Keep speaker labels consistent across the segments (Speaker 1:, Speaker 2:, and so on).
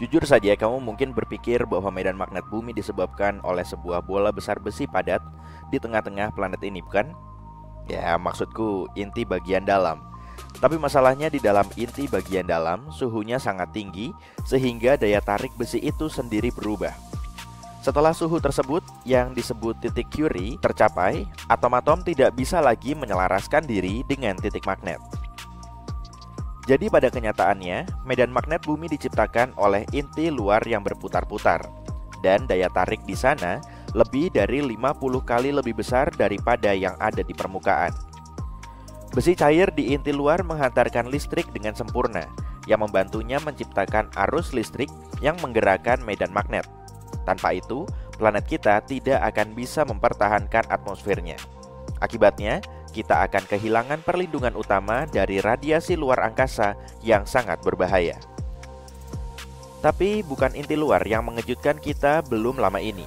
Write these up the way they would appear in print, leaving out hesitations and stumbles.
Speaker 1: Jujur saja, kamu mungkin berpikir bahwa medan magnet bumi disebabkan oleh sebuah bola besar besi padat di tengah-tengah planet ini, bukan? Ya, maksudku inti bagian dalam. Tapi masalahnya di dalam inti bagian dalam, suhunya sangat tinggi sehingga daya tarik besi itu sendiri berubah. Setelah suhu tersebut, yang disebut titik Curie, tercapai, atom-atom tidak bisa lagi menyelaraskan diri dengan titik magnet. Jadi pada kenyataannya, medan magnet bumi diciptakan oleh inti luar yang berputar-putar. Dan daya tarik di sana lebih dari 50 kali lebih besar daripada yang ada di permukaan. Besi cair di inti luar menghantarkan listrik dengan sempurna, yang membantunya menciptakan arus listrik yang menggerakkan medan magnet. Tanpa itu, planet kita tidak akan bisa mempertahankan atmosfernya. Akibatnya, kita akan kehilangan perlindungan utama dari radiasi luar angkasa yang sangat berbahaya. Tapi bukan inti luar yang mengejutkan kita belum lama ini.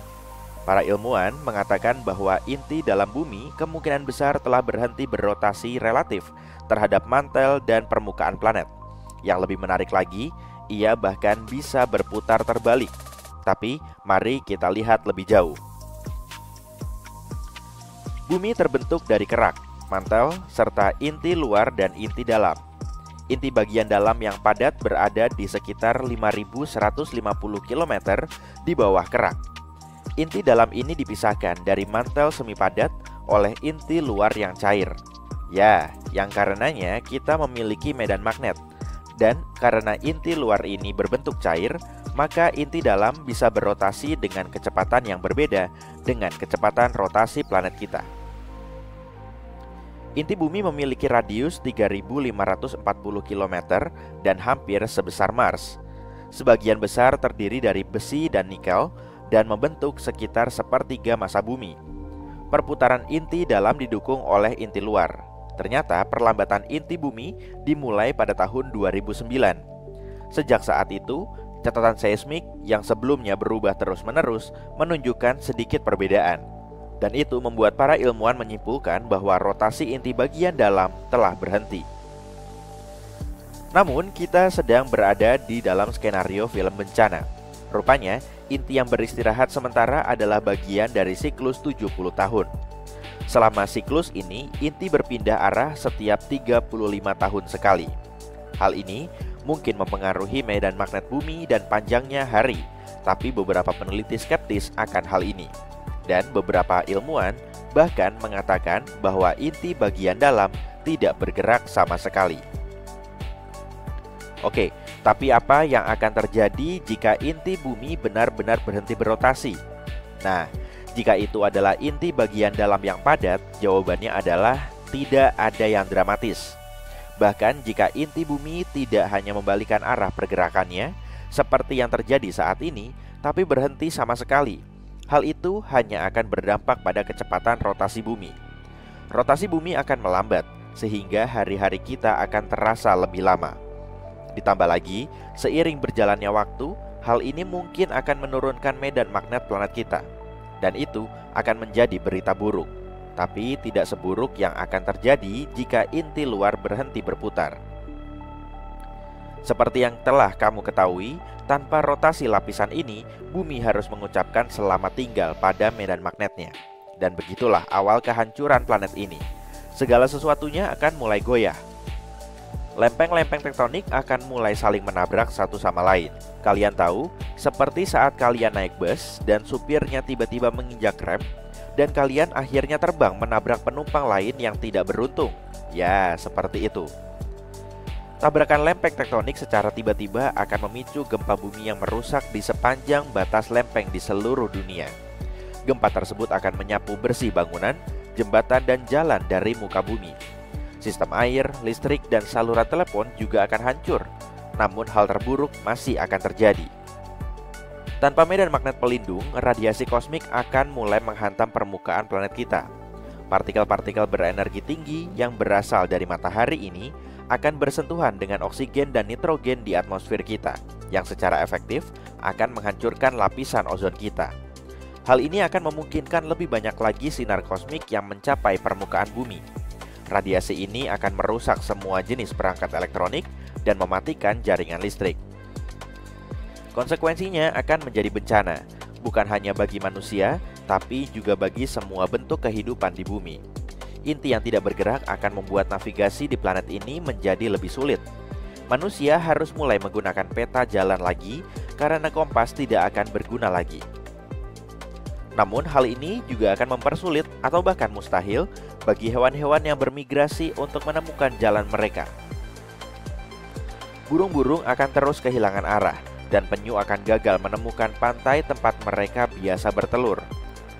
Speaker 1: Para ilmuwan mengatakan bahwa inti dalam bumi kemungkinan besar telah berhenti berotasi relatif terhadap mantel dan permukaan planet. Yang lebih menarik lagi, ia bahkan bisa berputar terbalik. Tapi mari kita lihat lebih jauh. Bumi terbentuk dari kerak, mantel, serta inti luar dan inti dalam. Inti bagian dalam yang padat berada di sekitar 5.150 km di bawah kerak. Inti dalam ini dipisahkan dari mantel semi padat oleh inti luar yang cair. Ya, yang karenanya kita memiliki medan magnet. Dan karena inti luar ini berbentuk cair, maka inti dalam bisa berotasi dengan kecepatan yang berbeda dengan kecepatan rotasi planet kita. Inti bumi memiliki radius 3.540 km dan hampir sebesar Mars. Sebagian besar terdiri dari besi dan nikel dan membentuk sekitar sepertiga massa bumi. Perputaran inti dalam didukung oleh inti luar. Ternyata perlambatan inti bumi dimulai pada tahun 2009. Sejak saat itu, catatan seismik yang sebelumnya berubah terus-menerus menunjukkan sedikit perbedaan. Dan itu membuat para ilmuwan menyimpulkan bahwa rotasi inti bagian dalam telah berhenti. Namun, kita sedang berada di dalam skenario film bencana. Rupanya, inti yang beristirahat sementara adalah bagian dari siklus 70 tahun. Selama siklus ini, inti berpindah arah setiap 35 tahun sekali. Hal ini mungkin mempengaruhi medan magnet bumi dan panjangnya hari, tapi beberapa peneliti skeptis akan hal ini. Dan beberapa ilmuwan bahkan mengatakan bahwa inti bagian dalam tidak bergerak sama sekali. Oke, tapi apa yang akan terjadi jika inti bumi benar-benar berhenti berotasi? Nah, jika itu adalah inti bagian dalam yang padat, jawabannya adalah tidak ada yang dramatis. Bahkan jika inti bumi tidak hanya membalikan arah pergerakannya, seperti yang terjadi saat ini, tapi berhenti sama sekali, hal itu hanya akan berdampak pada kecepatan rotasi bumi. Rotasi bumi akan melambat, sehingga hari-hari kita akan terasa lebih lama. Ditambah lagi, seiring berjalannya waktu, hal ini mungkin akan menurunkan medan magnet planet kita. Dan itu akan menjadi berita buruk. Tapi tidak seburuk yang akan terjadi jika inti luar berhenti berputar. Seperti yang telah kamu ketahui, tanpa rotasi lapisan ini, bumi harus mengucapkan selamat tinggal pada medan magnetnya. Dan begitulah awal kehancuran planet ini. Segala sesuatunya akan mulai goyah. Lempeng-lempeng tektonik akan mulai saling menabrak satu sama lain. Kalian tahu, seperti saat kalian naik bus dan supirnya tiba-tiba menginjak rem, dan kalian akhirnya terbang menabrak penumpang lain yang tidak beruntung. Ya, seperti itu. Tabrakan lempeng tektonik secara tiba-tiba akan memicu gempa bumi yang merusak di sepanjang batas lempeng di seluruh dunia. Gempa tersebut akan menyapu bersih bangunan, jembatan, dan jalan dari muka bumi. Sistem air, listrik, dan saluran telepon juga akan hancur. Namun hal terburuk masih akan terjadi. Tanpa medan magnet pelindung, radiasi kosmik akan mulai menghantam permukaan planet kita. Partikel-partikel berenergi tinggi yang berasal dari matahari ini akan bersentuhan dengan oksigen dan nitrogen di atmosfer kita, yang secara efektif akan menghancurkan lapisan ozon kita. Hal ini akan memungkinkan lebih banyak lagi sinar kosmik yang mencapai permukaan bumi. Radiasi ini akan merusak semua jenis perangkat elektronik dan mematikan jaringan listrik. Konsekuensinya akan menjadi bencana, bukan hanya bagi manusia, tapi juga bagi semua bentuk kehidupan di bumi. Inti yang tidak bergerak akan membuat navigasi di planet ini menjadi lebih sulit. Manusia harus mulai menggunakan peta jalan lagi karena kompas tidak akan berguna lagi. Namun hal ini juga akan mempersulit atau bahkan mustahil bagi hewan-hewan yang bermigrasi untuk menemukan jalan mereka. Burung-burung akan terus kehilangan arah dan penyu akan gagal menemukan pantai tempat mereka biasa bertelur.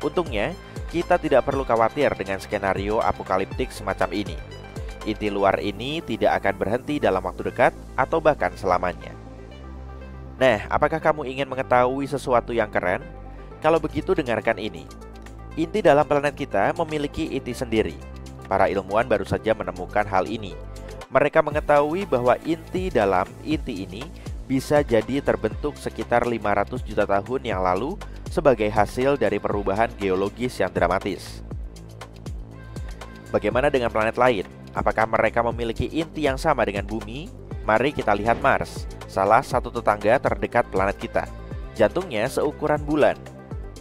Speaker 1: Untungnya, kita tidak perlu khawatir dengan skenario apokaliptik semacam ini. Inti luar ini tidak akan berhenti dalam waktu dekat atau bahkan selamanya. Nah, apakah kamu ingin mengetahui sesuatu yang keren? Kalau begitu dengarkan ini. Inti dalam planet kita memiliki inti sendiri. Para ilmuwan baru saja menemukan hal ini. Mereka mengetahui bahwa inti dalam inti ini bisa jadi terbentuk sekitar 500 juta tahun yang lalu sebagai hasil dari perubahan geologis yang dramatis. Bagaimana dengan planet lain? Apakah mereka memiliki inti yang sama dengan bumi? Mari kita lihat Mars, salah satu tetangga terdekat planet kita. Jantungnya seukuran bulan.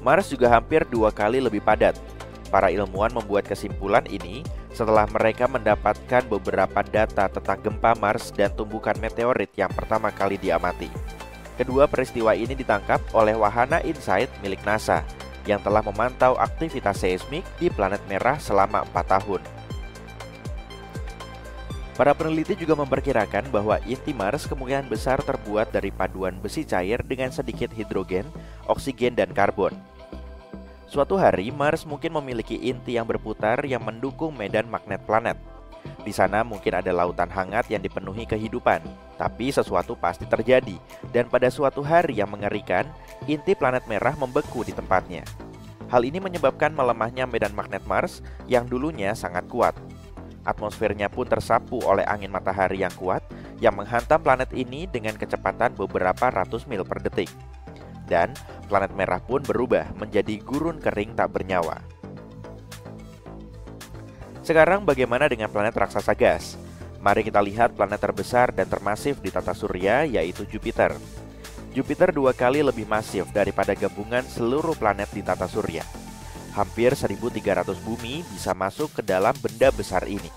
Speaker 1: Mars juga hampir 2 kali lebih padat. Para ilmuwan membuat kesimpulan ini setelah mereka mendapatkan beberapa data tentang gempa Mars dan tumbukan meteorit yang pertama kali diamati. Kedua peristiwa ini ditangkap oleh wahana InSight milik NASA yang telah memantau aktivitas seismik di planet merah selama 4 tahun. Para peneliti juga memperkirakan bahwa inti Mars kemungkinan besar terbuat dari paduan besi cair dengan sedikit hidrogen, oksigen, dan karbon. Suatu hari, Mars mungkin memiliki inti yang berputar yang mendukung medan magnet planet. Di sana mungkin ada lautan hangat yang dipenuhi kehidupan, tapi sesuatu pasti terjadi, dan pada suatu hari yang mengerikan, inti planet merah membeku di tempatnya. Hal ini menyebabkan melemahnya medan magnet Mars yang dulunya sangat kuat. Atmosfernya pun tersapu oleh angin matahari yang kuat yang menghantam planet ini dengan kecepatan beberapa ratus mil per detik. Dan planet merah pun berubah menjadi gurun kering tak bernyawa. Sekarang bagaimana dengan planet raksasa gas? Mari kita lihat planet terbesar dan termasif di tata surya, yaitu Jupiter. Jupiter 2 kali lebih masif daripada gabungan seluruh planet di tata surya. Hampir 1.300 bumi bisa masuk ke dalam benda besar ini.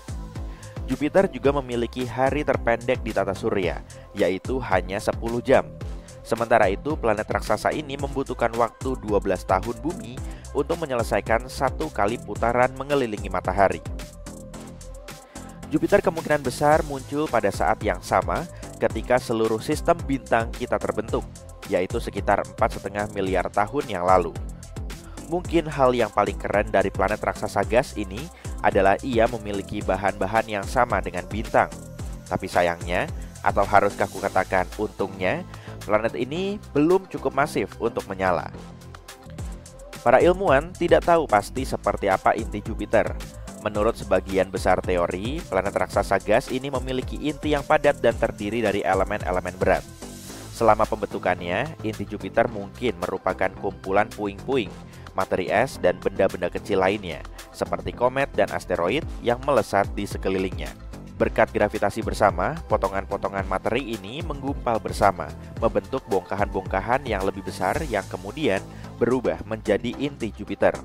Speaker 1: Jupiter juga memiliki hari terpendek di tata surya, yaitu hanya 10 jam. Sementara itu, planet raksasa ini membutuhkan waktu 12 tahun bumi untuk menyelesaikan 1 kali putaran mengelilingi matahari. Jupiter kemungkinan besar muncul pada saat yang sama ketika seluruh sistem bintang kita terbentuk, yaitu sekitar 4,5 miliar tahun yang lalu. Mungkin hal yang paling keren dari planet raksasa gas ini adalah ia memiliki bahan-bahan yang sama dengan bintang. Tapi sayangnya, atau haruskah kukatakan untungnya, planet ini belum cukup masif untuk menyala. Para ilmuwan tidak tahu pasti seperti apa inti Jupiter. Menurut sebagian besar teori, planet raksasa gas ini memiliki inti yang padat dan terdiri dari elemen-elemen berat. Selama pembentukannya, inti Jupiter mungkin merupakan kumpulan puing-puing, materi es, dan benda-benda kecil lainnya, seperti komet dan asteroid yang melesat di sekelilingnya. Berkat gravitasi bersama, potongan-potongan materi ini menggumpal bersama, membentuk bongkahan-bongkahan yang lebih besar yang kemudian berubah menjadi inti Jupiter.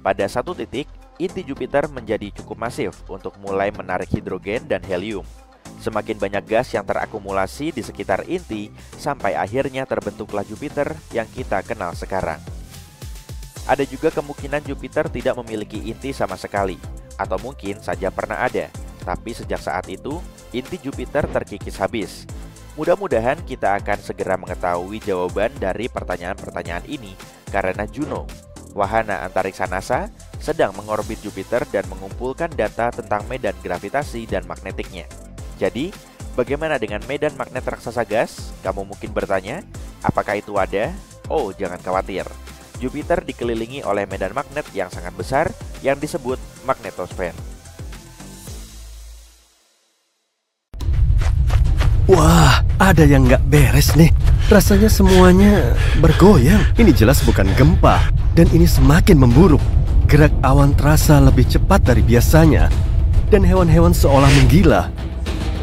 Speaker 1: Pada satu titik, inti Jupiter menjadi cukup masif untuk mulai menarik hidrogen dan helium. Semakin banyak gas yang terakumulasi di sekitar inti, sampai akhirnya terbentuklah Jupiter yang kita kenal sekarang. Ada juga kemungkinan Jupiter tidak memiliki inti sama sekali, atau mungkin saja pernah ada. Tapi sejak saat itu, inti Jupiter terkikis habis. Mudah-mudahan kita akan segera mengetahui jawaban dari pertanyaan-pertanyaan ini karena Juno, wahana antariksa NASA, sedang mengorbit Jupiter dan mengumpulkan data tentang medan gravitasi dan magnetiknya. Jadi, bagaimana dengan medan magnet raksasa gas? Kamu mungkin bertanya, apakah itu ada? Oh, jangan khawatir. Jupiter dikelilingi oleh medan magnet yang sangat besar yang disebut magnetosfer.
Speaker 2: Wah, ada yang nggak beres nih. Rasanya semuanya bergoyang. Ini jelas bukan gempa, dan ini semakin memburuk. Gerak awan terasa lebih cepat dari biasanya, dan hewan-hewan seolah menggila.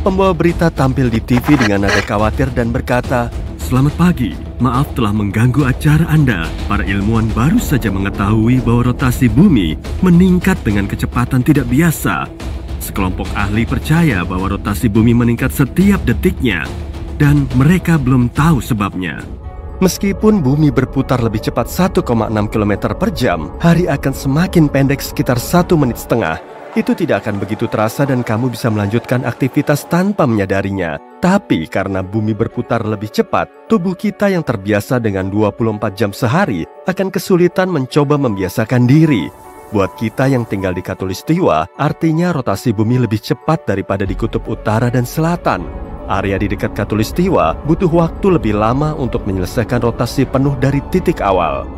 Speaker 2: Pembawa berita tampil di TV dengan nada khawatir dan berkata, selamat pagi. Maaf telah mengganggu acara Anda. Para ilmuwan baru saja mengetahui bahwa rotasi bumi meningkat dengan kecepatan tidak biasa. Sekelompok ahli percaya bahwa rotasi bumi meningkat setiap detiknya, dan mereka belum tahu sebabnya. Meskipun bumi berputar lebih cepat 1,6 km per jam, hari akan semakin pendek sekitar 1,5 menit. Itu tidak akan begitu terasa dan kamu bisa melanjutkan aktivitas tanpa menyadarinya. Tapi karena bumi berputar lebih cepat, tubuh kita yang terbiasa dengan 24 jam sehari akan kesulitan mencoba membiasakan diri. Buat kita yang tinggal di Khatulistiwa, artinya rotasi bumi lebih cepat daripada di kutub utara dan selatan. Area di dekat Khatulistiwa butuh waktu lebih lama untuk menyelesaikan rotasi penuh dari titik awal.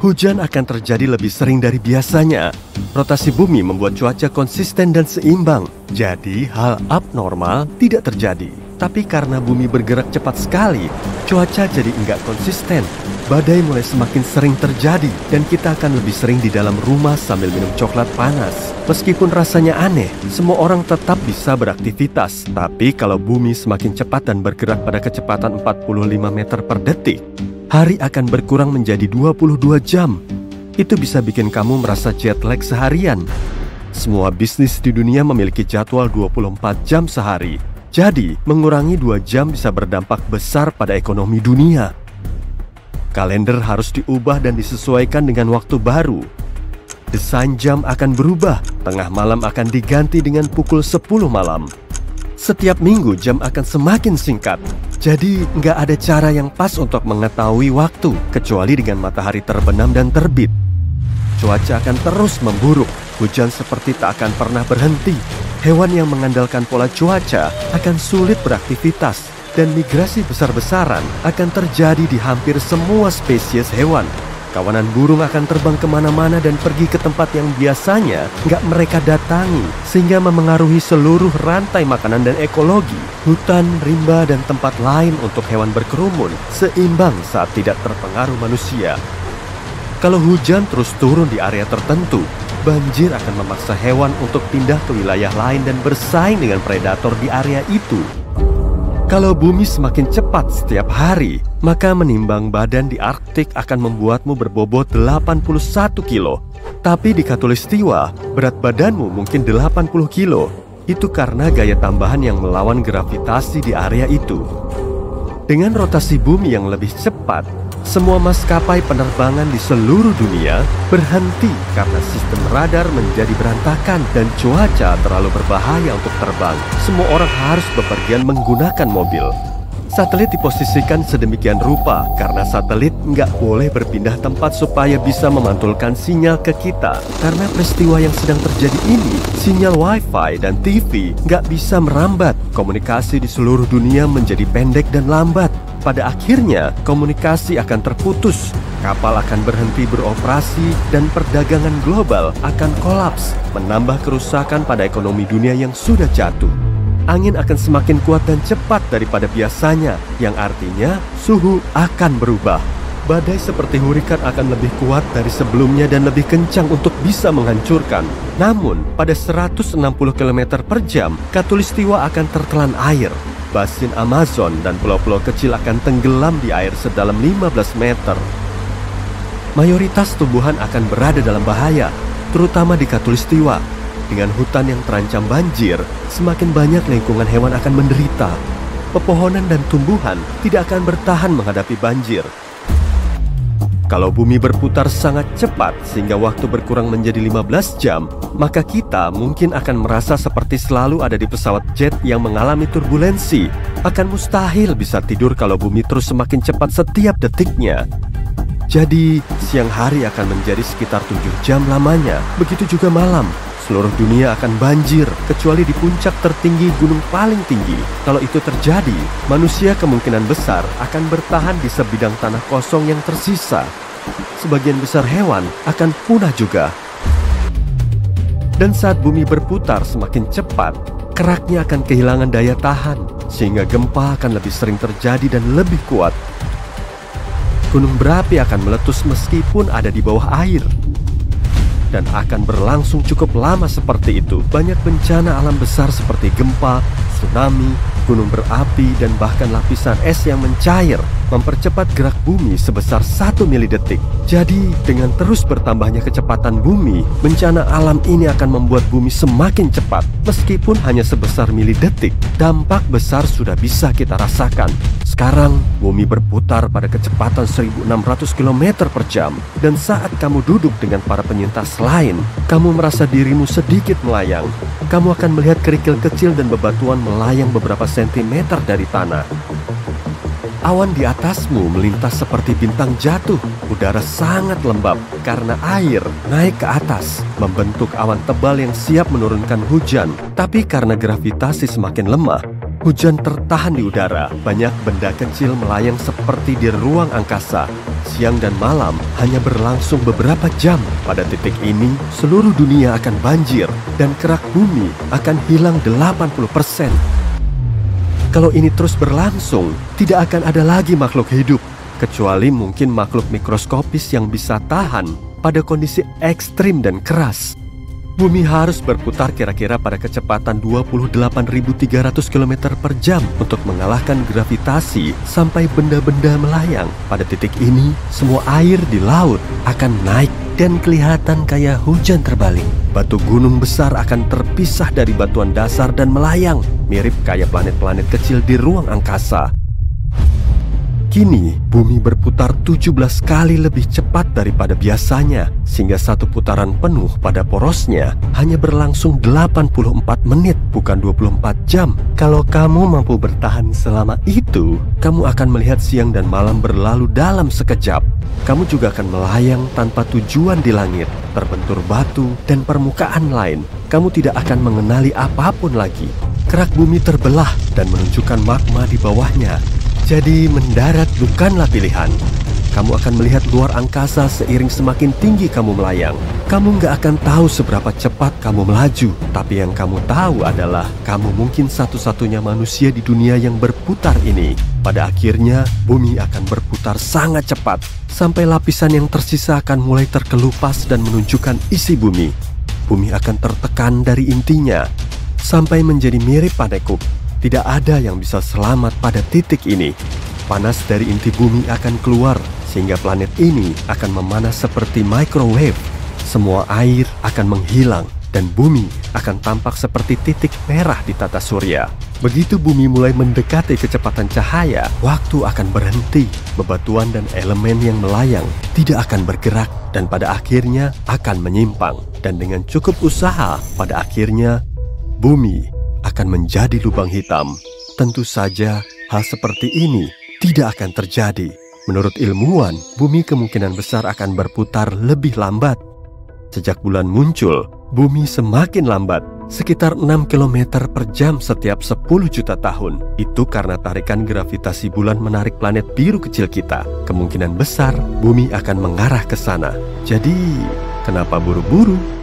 Speaker 2: Hujan akan terjadi lebih sering dari biasanya. Rotasi bumi membuat cuaca konsisten dan seimbang. Jadi hal abnormal tidak terjadi. Tapi karena bumi bergerak cepat sekali, cuaca jadi enggak konsisten. Badai mulai semakin sering terjadi dan kita akan lebih sering di dalam rumah sambil minum coklat panas. Meskipun rasanya aneh, semua orang tetap bisa beraktivitas. Tapi kalau bumi semakin cepat dan bergerak pada kecepatan 45 meter per detik, hari akan berkurang menjadi 22 jam. Itu bisa bikin kamu merasa jet lag seharian. Semua bisnis di dunia memiliki jadwal 24 jam sehari. Jadi, mengurangi 2 jam bisa berdampak besar pada ekonomi dunia. Kalender harus diubah dan disesuaikan dengan waktu baru. Desain jam akan berubah. Tengah malam akan diganti dengan pukul 10 malam. Setiap minggu jam akan semakin singkat. Jadi nggak ada cara yang pas untuk mengetahui waktu kecuali dengan matahari terbenam dan terbit. Cuaca akan terus memburuk. Hujan seperti tak akan pernah berhenti. Hewan yang mengandalkan pola cuaca akan sulit beraktivitas. Dan migrasi besar-besaran akan terjadi di hampir semua spesies hewan. Kawanan burung akan terbang kemana-mana dan pergi ke tempat yang biasanya nggak mereka datangi, sehingga memengaruhi seluruh rantai makanan dan ekologi. Hutan, rimba, dan tempat lain untuk hewan berkerumun seimbang saat tidak terpengaruh manusia. Kalau hujan terus turun di area tertentu, banjir akan memaksa hewan untuk pindah ke wilayah lain dan bersaing dengan predator di area itu. Kalau bumi semakin cepat setiap hari, maka menimbang badan di Arktik akan membuatmu berbobot 81 kilo. Tapi di Khatulistiwa, berat badanmu mungkin 80 kilo. Itu karena gaya tambahan yang melawan gravitasi di area itu. Dengan rotasi bumi yang lebih cepat, semua maskapai penerbangan di seluruh dunia berhenti karena sistem radar menjadi berantakan dan cuaca terlalu berbahaya untuk terbang. Semua orang harus bepergian menggunakan mobil. Satelit diposisikan sedemikian rupa karena satelit nggak boleh berpindah tempat supaya bisa memantulkan sinyal ke kita. Karena peristiwa yang sedang terjadi ini, sinyal Wi-Fi dan TV nggak bisa merambat. Komunikasi di seluruh dunia menjadi pendek dan lambat. Pada akhirnya, komunikasi akan terputus, kapal akan berhenti beroperasi, dan perdagangan global akan kolaps, menambah kerusakan pada ekonomi dunia yang sudah jatuh. Angin akan semakin kuat dan cepat daripada biasanya, yang artinya suhu akan berubah. Badai seperti hurikan akan lebih kuat dari sebelumnya dan lebih kencang untuk bisa menghancurkan. Namun, pada 160 km per jam, Khatulistiwa akan tertelan air. Basin Amazon dan pulau-pulau kecil akan tenggelam di air sedalam 15 meter. Mayoritas tumbuhan akan berada dalam bahaya, terutama di Khatulistiwa. Dengan hutan yang terancam banjir, semakin banyak lingkungan hewan akan menderita. Pepohonan dan tumbuhan tidak akan bertahan menghadapi banjir. Kalau bumi berputar sangat cepat sehingga waktu berkurang menjadi 15 jam, maka kita mungkin akan merasa seperti selalu ada di pesawat jet yang mengalami turbulensi. Akan mustahil bisa tidur kalau bumi terus semakin cepat setiap detiknya. Jadi, siang hari akan menjadi sekitar 7 jam lamanya. Begitu juga malam. Seluruh dunia akan banjir, kecuali di puncak tertinggi gunung paling tinggi. Kalau itu terjadi, manusia kemungkinan besar akan bertahan di sebidang tanah kosong yang tersisa. Sebagian besar hewan akan punah juga. Dan saat bumi berputar semakin cepat, keraknya akan kehilangan daya tahan, sehingga gempa akan lebih sering terjadi dan lebih kuat. Gunung berapi akan meletus meskipun ada di bawah air. Dan akan berlangsung cukup lama seperti itu. Banyak bencana alam besar seperti gempa, tsunami, gunung berapi, dan bahkan lapisan es yang mencair mempercepat gerak bumi sebesar 1 milidetik. Jadi, dengan terus bertambahnya kecepatan bumi, bencana alam ini akan membuat bumi semakin cepat. Meskipun hanya sebesar milidetik, dampak besar sudah bisa kita rasakan. Sekarang, bumi berputar pada kecepatan 1600 km per jam. Dan saat kamu duduk dengan para penyintas lain, kamu merasa dirimu sedikit melayang. Kamu akan melihat kerikil kecil dan bebatuan melayang beberapa sentimeter dari tanah. Awan di atasmu melintas seperti bintang jatuh. Udara sangat lembab karena air naik ke atas, membentuk awan tebal yang siap menurunkan hujan. Tapi karena gravitasi semakin lemah, hujan tertahan di udara. Banyak benda kecil melayang seperti di ruang angkasa. Siang dan malam hanya berlangsung beberapa jam. Pada titik ini, seluruh dunia akan banjir dan kerak bumi akan hilang 80%. Kalau ini terus berlangsung, tidak akan ada lagi makhluk hidup, kecuali mungkin makhluk mikroskopis yang bisa tahan pada kondisi ekstrim dan keras. Bumi harus berputar kira-kira pada kecepatan 28.300 km per jam untuk mengalahkan gravitasi sampai benda-benda melayang. Pada titik ini, semua air di laut akan naik dan kelihatan kayak hujan terbalik. Batu gunung besar akan terpisah dari batuan dasar dan melayang, mirip kayak planet-planet kecil di ruang angkasa. Kini, bumi berputar 17 kali lebih cepat daripada biasanya, sehingga satu putaran penuh pada porosnya hanya berlangsung 84 menit, bukan 24 jam. Kalau kamu mampu bertahan selama itu, kamu akan melihat siang dan malam berlalu dalam sekejap. Kamu juga akan melayang tanpa tujuan di langit, terbentur batu dan permukaan lain. Kamu tidak akan mengenali apapun lagi. Kerak bumi terbelah dan menunjukkan magma di bawahnya. Jadi mendarat bukanlah pilihan. Kamu akan melihat luar angkasa seiring semakin tinggi kamu melayang. Kamu nggak akan tahu seberapa cepat kamu melaju. Tapi yang kamu tahu adalah kamu mungkin satu-satunya manusia di dunia yang berputar ini. Pada akhirnya, bumi akan berputar sangat cepat. Sampai lapisan yang tersisa akan mulai terkelupas dan menunjukkan isi bumi. Bumi akan tertekan dari intinya, sampai menjadi mirip panekuk. Tidak ada yang bisa selamat pada titik ini. Panas dari inti bumi akan keluar, sehingga planet ini akan memanas seperti microwave. Semua air akan menghilang, dan bumi akan tampak seperti titik merah di tata surya. Begitu bumi mulai mendekati kecepatan cahaya, waktu akan berhenti. Bebatuan dan elemen yang melayang tidak akan bergerak, dan pada akhirnya akan menyimpang. Dan dengan cukup usaha, pada akhirnya bumi akan menjadi lubang hitam. Tentu saja hal seperti ini tidak akan terjadi. Menurut ilmuwan, bumi kemungkinan besar akan berputar lebih lambat. Sejak bulan muncul, bumi semakin lambat, sekitar 6 km per jam setiap 10 juta tahun. Itu karena tarikan gravitasi bulan menarik planet biru kecil kita. Kemungkinan besar bumi akan mengarah ke sana. Jadi, kenapa buru-buru?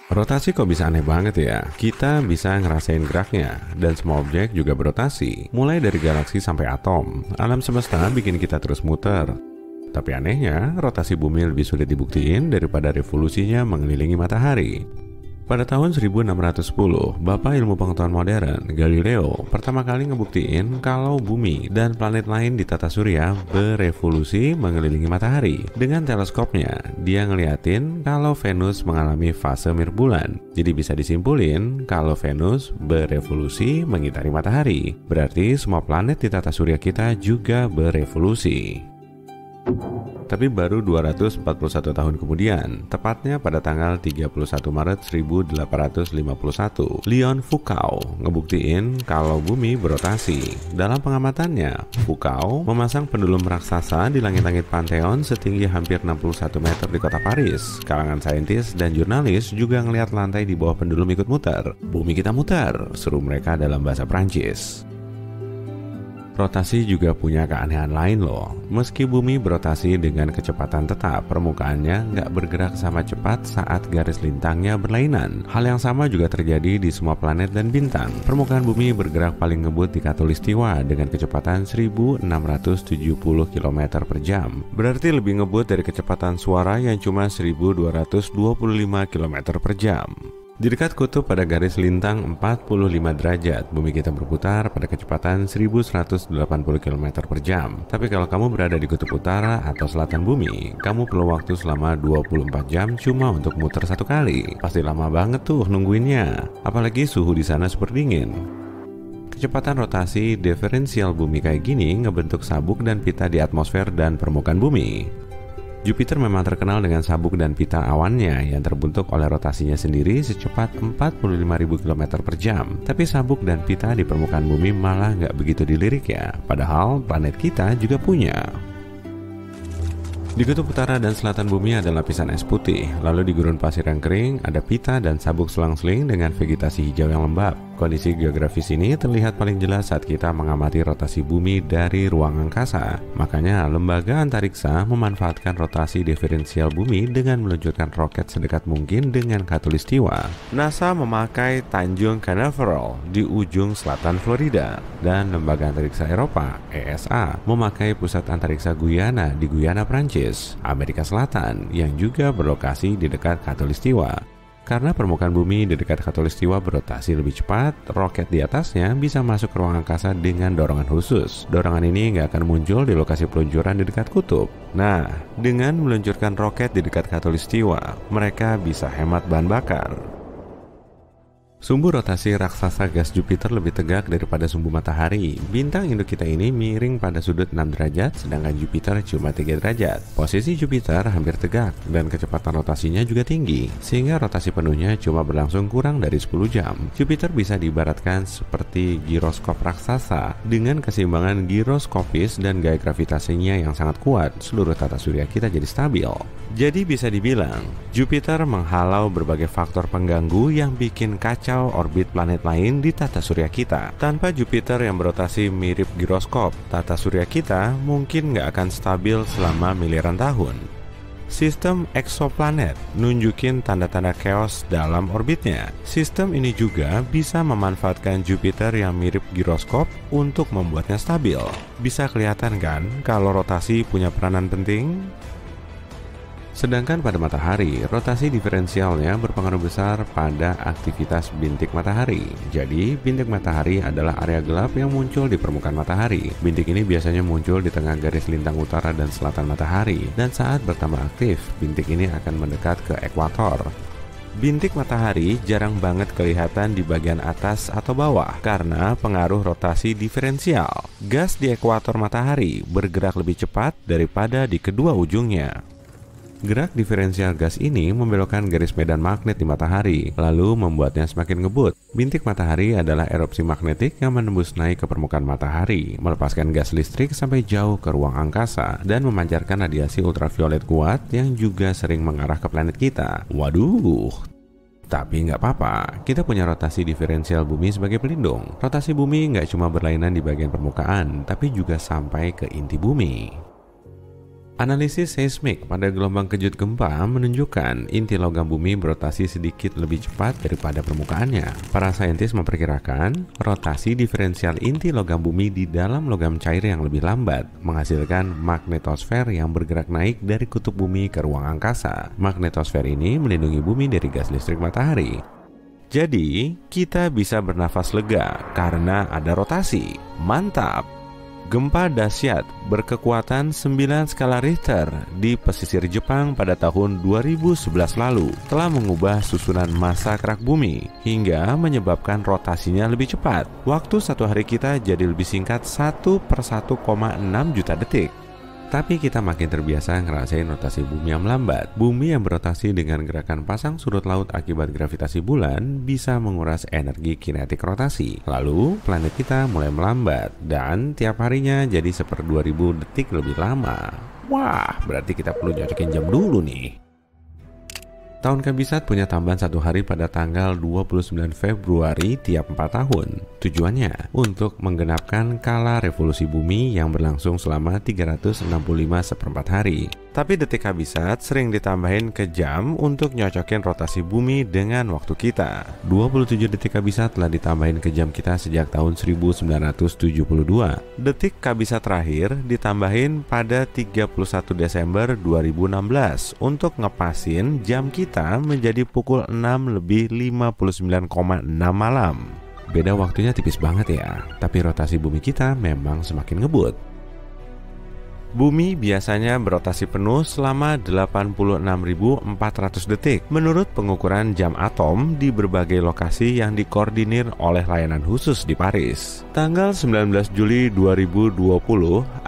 Speaker 3: Rotasi kok bisa aneh banget ya? Kita bisa ngerasain geraknya, dan semua objek juga berotasi. Mulai dari galaksi sampai atom, alam semesta bikin kita terus muter. Tapi anehnya, rotasi bumi lebih sulit dibuktiin daripada revolusinya mengelilingi matahari. Pada tahun 1610, Bapak ilmu pengetahuan modern, Galileo, pertama kali ngebuktiin kalau bumi dan planet lain di tata surya berevolusi mengelilingi matahari. Dengan teleskopnya, dia ngeliatin kalau Venus mengalami fase mirip bulan. Jadi bisa disimpulin kalau Venus berevolusi mengitari matahari. Berarti semua planet di tata surya kita juga berevolusi. Tapi baru 241 tahun kemudian, tepatnya pada tanggal 31 Maret 1851, Leon Foucault ngebuktiin kalau bumi berotasi. Dalam pengamatannya, Foucault memasang pendulum raksasa di langit-langit Pantheon setinggi hampir 61 meter di kota Paris. Kalangan saintis dan jurnalis juga ngelihat lantai di bawah pendulum ikut muter. "Bumi kita muter," seru mereka dalam bahasa Prancis. Rotasi juga punya keanehan lain loh. Meski bumi berotasi dengan kecepatan tetap, permukaannya nggak bergerak sama cepat saat garis lintangnya berlainan. Hal yang sama juga terjadi di semua planet dan bintang. Permukaan bumi bergerak paling ngebut di Khatulistiwa dengan kecepatan 1670 km per jam. Berarti lebih ngebut dari kecepatan suara yang cuma 1225 km per jam. Di dekat kutub pada garis lintang 45 derajat, bumi kita berputar pada kecepatan 1180 km per jam. Tapi kalau kamu berada di kutub utara atau selatan bumi, kamu perlu waktu selama 24 jam cuma untuk muter satu kali. Pasti lama banget tuh nungguinnya, apalagi suhu di sana super dingin. Kecepatan rotasi diferensial bumi kayak gini ngebentuk sabuk dan pita di atmosfer dan permukaan bumi. Jupiter memang terkenal dengan sabuk dan pita awannya yang terbentuk oleh rotasinya sendiri secepat 45.000 km per jam. Tapi sabuk dan pita di permukaan bumi malah nggak begitu dilirik ya, padahal planet kita juga punya. Di kutub utara dan selatan bumi ada lapisan es putih, lalu di gurun pasir yang kering ada pita dan sabuk selang-seling dengan vegetasi hijau yang lembab. Kondisi geografis ini terlihat paling jelas saat kita mengamati rotasi bumi dari ruang angkasa. Makanya lembaga antariksa memanfaatkan rotasi diferensial bumi dengan meluncurkan roket sedekat mungkin dengan khatulistiwa. NASA memakai Tanjung Canaveral di ujung selatan Florida, dan lembaga antariksa Eropa (ESA) memakai pusat antariksa Guyana di Guyana, Prancis, Amerika Selatan, yang juga berlokasi di dekat khatulistiwa. Karena permukaan bumi di dekat khatulistiwa berotasi lebih cepat, roket di atasnya bisa masuk ke ruang angkasa dengan dorongan khusus. Dorongan ini nggak akan muncul di lokasi peluncuran di dekat kutub. Nah, dengan meluncurkan roket di dekat khatulistiwa, mereka bisa hemat bahan bakar. Sumbu rotasi raksasa gas Jupiter lebih tegak daripada sumbu matahari. Bintang induk kita ini miring pada sudut 6 derajat, sedangkan Jupiter cuma 3 derajat. Posisi Jupiter hampir tegak, dan kecepatan rotasinya juga tinggi, sehingga rotasi penuhnya cuma berlangsung kurang dari 10 jam. Jupiter bisa diibaratkan seperti giroskop raksasa, dengan keseimbangan giroskopis dan gaya gravitasinya yang sangat kuat, seluruh tata surya kita jadi stabil. Jadi bisa dibilang, Jupiter menghalau berbagai faktor pengganggu yang bikin kacau orbit planet lain di tata surya kita. Tanpa Jupiter yang berotasi mirip giroskop, tata surya kita mungkin nggak akan stabil selama miliaran tahun. Sistem exoplanet nunjukin tanda-tanda chaos dalam orbitnya. Sistem ini juga bisa memanfaatkan Jupiter yang mirip giroskop untuk membuatnya stabil. Bisa kelihatan kan kalau rotasi punya peranan penting? Sedangkan pada matahari, rotasi diferensialnya berpengaruh besar pada aktivitas bintik matahari. Jadi, bintik matahari adalah area gelap yang muncul di permukaan matahari. Bintik ini biasanya muncul di tengah garis lintang utara dan selatan matahari, dan saat bertambah aktif, bintik ini akan mendekat ke ekuator. Bintik matahari jarang banget kelihatan di bagian atas atau bawah karena pengaruh rotasi diferensial. Gas di ekuator matahari bergerak lebih cepat daripada di kedua ujungnya. Gerak diferensial gas ini membelokkan garis medan magnet di matahari, lalu membuatnya semakin ngebut. Bintik matahari adalah erupsi magnetik yang menembus naik ke permukaan matahari, melepaskan gas listrik sampai jauh ke ruang angkasa, dan memancarkan radiasi ultraviolet kuat yang juga sering mengarah ke planet kita. Waduh! Tapi nggak apa-apa, kita punya rotasi diferensial bumi sebagai pelindung. Rotasi bumi nggak cuma berlainan di bagian permukaan, tapi juga sampai ke inti bumi. Analisis seismik pada gelombang kejut gempa menunjukkan inti logam bumi berotasi sedikit lebih cepat daripada permukaannya. Para saintis memperkirakan rotasi diferensial inti logam bumi di dalam logam cair yang lebih lambat, menghasilkan magnetosfer yang bergerak naik dari kutub bumi ke ruang angkasa. Magnetosfer ini melindungi bumi dari gas listrik matahari. Jadi, kita bisa bernafas lega karena ada rotasi. Mantap! Gempa dahsyat berkekuatan 9 skala Richter di pesisir Jepang pada tahun 2011 lalu telah mengubah susunan massa kerak bumi hingga menyebabkan rotasinya lebih cepat. Waktu satu hari kita jadi lebih singkat 1/1,6 juta detik. Tapi kita makin terbiasa ngerasain rotasi bumi yang melambat. Bumi yang berotasi dengan gerakan pasang surut laut akibat gravitasi bulan bisa menguras energi kinetik rotasi. Lalu planet kita mulai melambat dan tiap harinya jadi 1/2000 detik lebih lama. Wah, berarti kita perlu nyocokin jam dulu nih. Tahun Kabisat punya tambahan satu hari pada tanggal 29 Februari tiap 4 tahun. Tujuannya untuk menggenapkan kala revolusi bumi yang berlangsung selama 365 seperempat hari. Tapi detik kabisat sering ditambahin ke jam untuk nyocokin rotasi bumi dengan waktu kita. 27 detik kabisat telah ditambahin ke jam kita sejak tahun 1972. Detik kabisat terakhir ditambahin pada 31 Desember 2016 untuk ngepasin jam kita menjadi pukul 6:59,6 malam. Beda waktunya tipis banget ya, tapi rotasi bumi kita memang semakin ngebut. Bumi biasanya berotasi penuh selama 86.400 detik menurut pengukuran jam atom di berbagai lokasi yang dikoordinir oleh layanan khusus di Paris. Tanggal 19 Juli 2020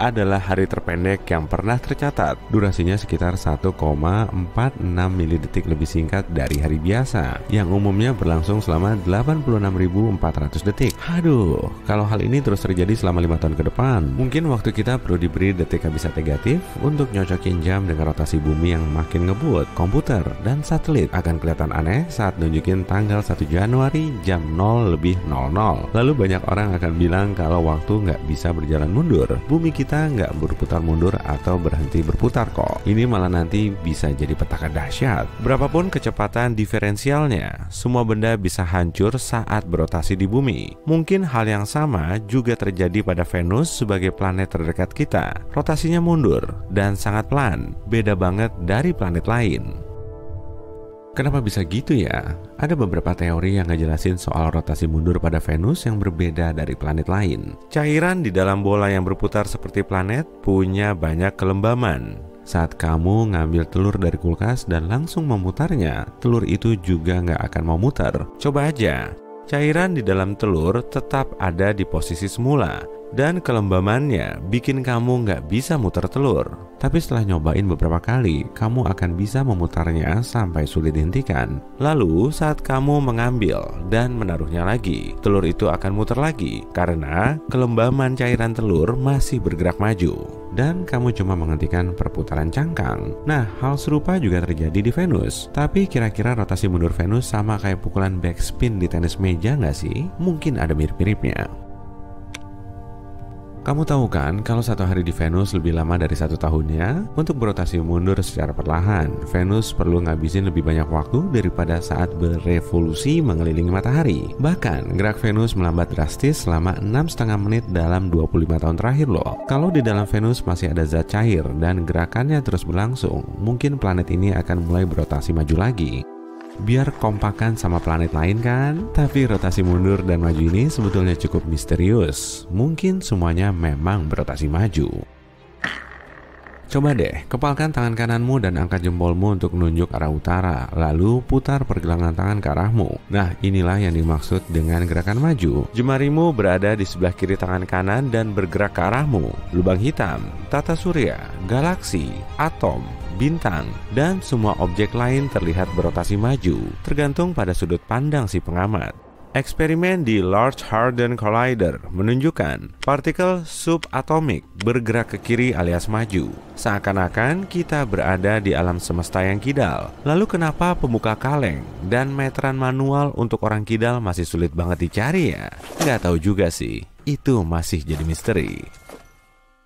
Speaker 3: adalah hari terpendek yang pernah tercatat. Durasinya sekitar 1,46 milidetik lebih singkat dari hari biasa yang umumnya berlangsung selama 86.400 detik. Aduh, kalau hal ini terus terjadi selama 5 tahun ke depan, mungkin waktu kita perlu diberi detik bisa negatif untuk nyocokin jam dengan rotasi bumi yang makin ngebut. Komputer dan satelit akan kelihatan aneh saat nunjukin tanggal 1 Januari jam 0:00. Lalu banyak orang akan bilang kalau waktu nggak bisa berjalan mundur. Bumi kita nggak berputar mundur atau berhenti berputar kok. Ini malah nanti bisa jadi petaka dahsyat. Berapapun kecepatan diferensialnya, semua benda bisa hancur saat berotasi di bumi. Mungkin hal yang sama juga terjadi pada Venus sebagai planet terdekat kita. Rotasinya mundur dan sangat pelan, beda banget dari planet lain. Kenapa bisa gitu ya? Ada beberapa teori yang ngejelasin soal rotasi mundur pada Venus yang berbeda dari planet lain. Cairan di dalam bola yang berputar seperti planet punya banyak kelembaman. Saat kamu ngambil telur dari kulkas dan langsung memutarnya, telur itu juga nggak akan mau muter. Coba aja, cairan di dalam telur tetap ada di posisi semula dan kelembamannya bikin kamu nggak bisa muter telur. Tapi setelah nyobain beberapa kali, kamu akan bisa memutarnya sampai sulit dihentikan. Lalu saat kamu mengambil dan menaruhnya lagi, telur itu akan muter lagi karena kelembaman cairan telur masih bergerak maju dan kamu cuma menghentikan perputaran cangkang. Nah, hal serupa juga terjadi di Venus. Tapi kira-kira rotasi mundur Venus sama kayak pukulan backspin di tenis meja nggak sih? Mungkin ada mirip-miripnya. Kamu tahu kan kalau satu hari di Venus lebih lama dari 1 tahunnya? Untuk berotasi mundur secara perlahan, Venus perlu ngabisin lebih banyak waktu daripada saat berevolusi mengelilingi matahari. Bahkan, gerak Venus melambat drastis selama 6,5 menit dalam 25 tahun terakhir loh. Kalau di dalam Venus masih ada zat cair dan gerakannya terus berlangsung, mungkin planet ini akan mulai berotasi maju lagi. Biar kompakan sama planet lain kan? Tapi rotasi mundur dan maju ini sebetulnya cukup misterius. Mungkin semuanya memang berotasi maju. Coba deh, kepalkan tangan kananmu dan angkat jempolmu untuk menunjuk arah utara. Lalu putar pergelangan tangan ke arahmu. Nah, inilah yang dimaksud dengan gerakan maju. Jemarimu berada di sebelah kiri tangan kanan dan bergerak ke arahmu. Lubang hitam, tata surya, galaksi, atom, bintang, dan semua objek lain terlihat berotasi maju, tergantung pada sudut pandang si pengamat. Eksperimen di Large Hadron Collider menunjukkan partikel subatomik bergerak ke kiri alias maju. Seakan-akan kita berada di alam semesta yang kidal. Lalu kenapa pembuka kaleng dan meteran manual untuk orang kidal masih sulit banget dicari ya? Nggak tahu juga sih, itu masih jadi misteri.